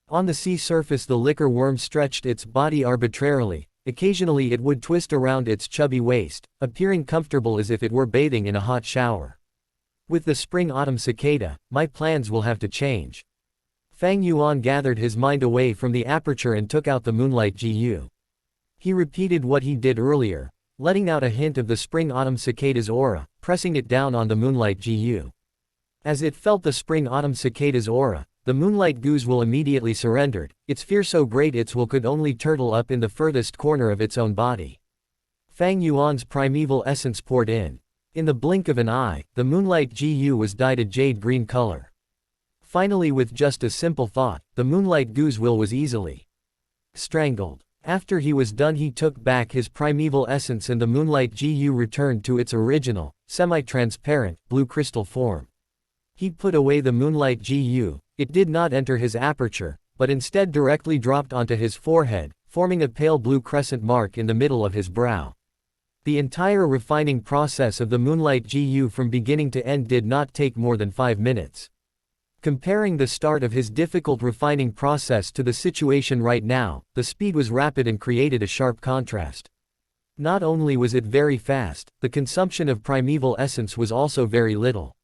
On the sea surface the liquor worm stretched its body arbitrarily. Occasionally it would twist around its chubby waist, appearing comfortable as if it were bathing in a hot shower. With the Spring Autumn Cicada, my plans will have to change. Fang Yuan gathered his mind away from the aperture and took out the Moonlight GU. He repeated what he did earlier, letting out a hint of the Spring Autumn Cicada's aura, pressing it down on the Moonlight GU. As it felt the Spring Autumn Cicada's aura, the Moonlight GU's will immediately surrendered, its fear so great its will could only turtle up in the furthest corner of its own body. Fang Yuan's primeval essence poured in. In the blink of an eye, the Moonlight GU was dyed a jade green color. Finally, with just a simple thought, the Moonlight Gu's will was easily strangled. After he was done, he took back his primeval essence and the Moonlight GU returned to its original, semi-transparent, blue crystal form. He put away the Moonlight GU. It did not enter his aperture, but instead directly dropped onto his forehead, forming a pale blue crescent mark in the middle of his brow. The entire refining process of the Moonlight GU from beginning to end did not take more than 5 minutes. Comparing the start of his difficult refining process to the situation right now, the speed was rapid and created a sharp contrast. Not only was it very fast, the consumption of primeval essence was also very little.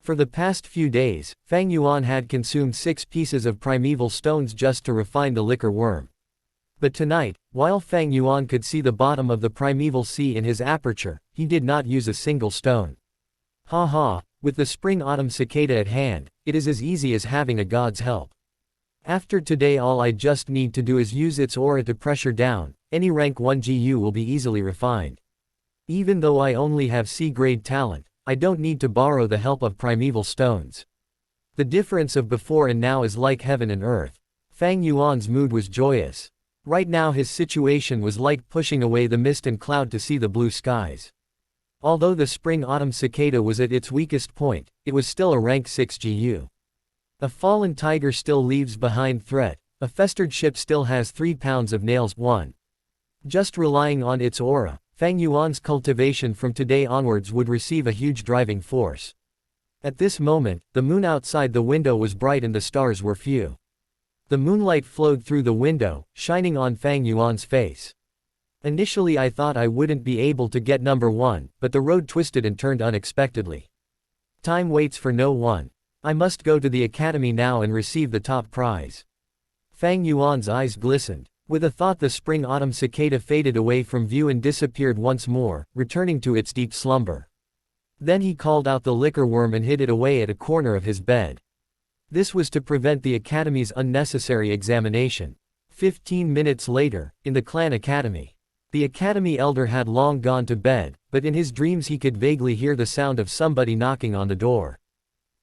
For the past few days, Fang Yuan had consumed 6 pieces of primeval stones just to refine the liquor worm. But tonight, while Fang Yuan could see the bottom of the primeval sea in his aperture, he did not use a single stone. Ha ha, with the Spring Autumn Cicada at hand, it is as easy as having a god's help. After today, all I just need to do is use its aura to pressure down, any rank 1 GU will be easily refined. Even though I only have C-grade talent, I don't need to borrow the help of primeval stones. The difference of before and now is like heaven and earth. Fang Yuan's mood was joyous. Right now his situation was like pushing away the mist and cloud to see the blue skies. Although the Spring Autumn Cicada was at its weakest point, it was still a rank 6 GU. A fallen tiger still leaves behind threat, a festered ship still has 3 pounds of nails. 1. Just relying on its aura, Fang Yuan's cultivation from today onwards would receive a huge driving force. At this moment, the moon outside the window was bright and the stars were few. The moonlight flowed through the window, shining on Fang Yuan's face. Initially I thought I wouldn't be able to get number 1, but the road twisted and turned unexpectedly. Time waits for no one. I must go to the academy now and receive the top prize. Fang Yuan's eyes glistened. With a thought, the Spring Autumn Cicada faded away from view and disappeared once more, returning to its deep slumber. Then he called out the liquor worm and hid it away at a corner of his bed. This was to prevent the academy's unnecessary examination. 15 minutes later, in the clan academy. The academy elder had long gone to bed, but in his dreams he could vaguely hear the sound of somebody knocking on the door.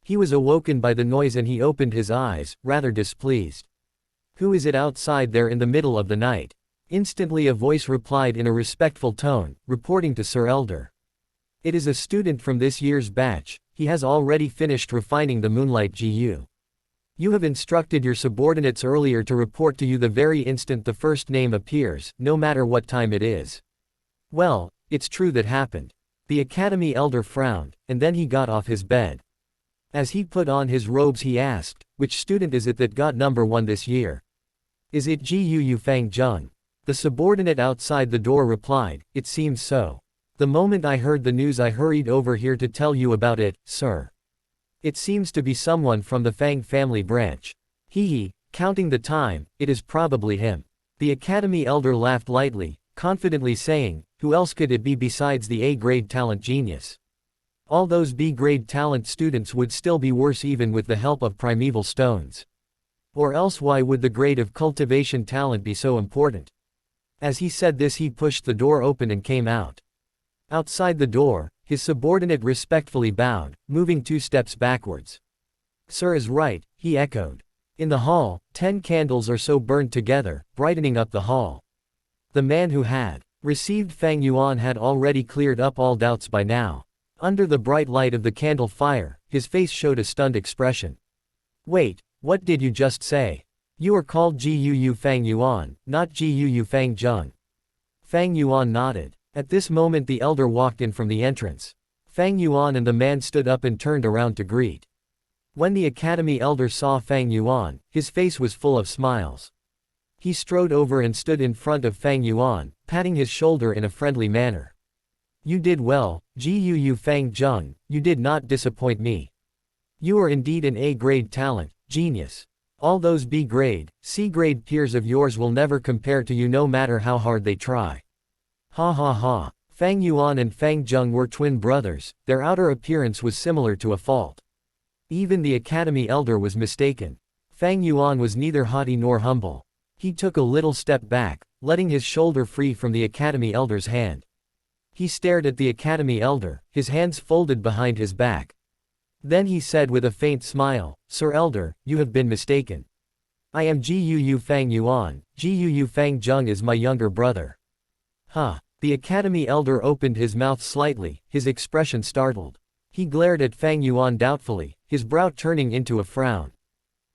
He was awoken by the noise and he opened his eyes, rather displeased. "Who is it outside there in the middle of the night?" Instantly a voice replied in a respectful tone, reporting to Sir Elder. "It is a student from this year's batch. He has already finished refining the Moonlight GU. You have instructed your subordinates earlier to report to you the very instant the first name appears, no matter what time it is." Well, it's true that happened. The academy elder frowned, and then he got off his bed. As he put on his robes he asked, "Which student is it that got number 1 this year?" "Is it Gu Fang Zheng?" The subordinate outside the door replied, "It seems so. The moment I heard the news I hurried over here to tell you about it, sir. It seems to be someone from the Fang family branch. Hee, counting the time, it is probably him." The academy elder laughed lightly, confidently saying, "Who else could it be besides the A-grade talent genius? All those B-grade talent students would still be worse even with the help of primeval stones. Or else why would the grade of cultivation talent be so important?" As he said this he pushed the door open and came out. Outside the door, his subordinate respectfully bowed, moving 2 steps backwards. "Sir is right," he echoed. In the hall, 10 candles or so burned together, brightening up the hall. The man who had received Fang Yuan had already cleared up all doubts by now. Under the bright light of the candle fire, his face showed a stunned expression. "Wait, what did you just say? You are called Gu Fang Yuan, not Gu Fang Zheng." Fang Yuan nodded. At this moment the elder walked in from the entrance. Fang Yuan and the man stood up and turned around to greet. When the academy elder saw Fang Yuan, his face was full of smiles. He strode over and stood in front of Fang Yuan, patting his shoulder in a friendly manner. "You did well, Gu Fang Zheng, you did not disappoint me. You are indeed an A-grade talent, genius. All those B-grade, C-grade peers of yours will never compare to you no matter how hard they try." Ha ha ha. Fang Yuan and Fang Zheng were twin brothers, their outer appearance was similar to a fault. Even the academy elder was mistaken. Fang Yuan was neither haughty nor humble. He took a little step back, letting his shoulder free from the academy elder's hand. He stared at the academy elder, his hands folded behind his back. Then he said with a faint smile, "Sir Elder, you have been mistaken. I am Gu Fang Yuan. Gu Fang Zheng is my younger brother." Huh. The academy elder opened his mouth slightly, his expression startled. He glared at Fang Yuan doubtfully, his brow turning into a frown.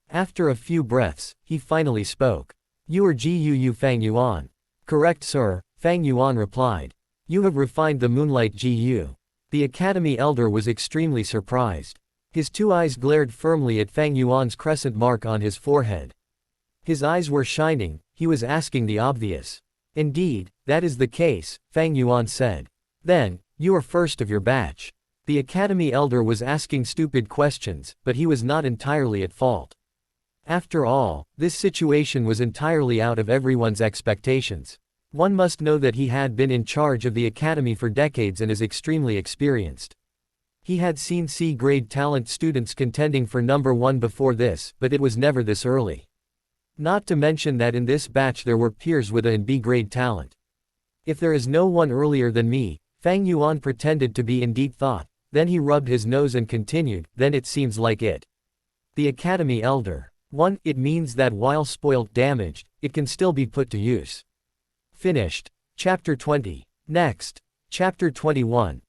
After a few breaths, he finally spoke. "You are Gu Fang Yuan." "Correct, sir," Fang Yuan replied. "You have refined the moonlight Gu." The academy elder was extremely surprised. His two eyes glared firmly at Fang Yuan's crescent mark on his forehead. His eyes were shining, he was asking the obvious. "Indeed, that is the case," Fang Yuan said. "Then, you are first of your batch." The academy elder was asking stupid questions, but he was not entirely at fault. After all, this situation was entirely out of everyone's expectations. One must know that he had been in charge of the academy for decades and is extremely experienced. He had seen C-grade talent students contending for number 1 before this, but it was never this early. Not to mention that in this batch there were peers with A and B-grade talent. "If there is no one earlier than me," Fang Yuan pretended to be in deep thought, then he rubbed his nose and continued, "Then it seems like it." The academy elder. 1. It means that while spoiled, damaged, it can still be put to use. Finished. Chapter 20. Next. Chapter 21.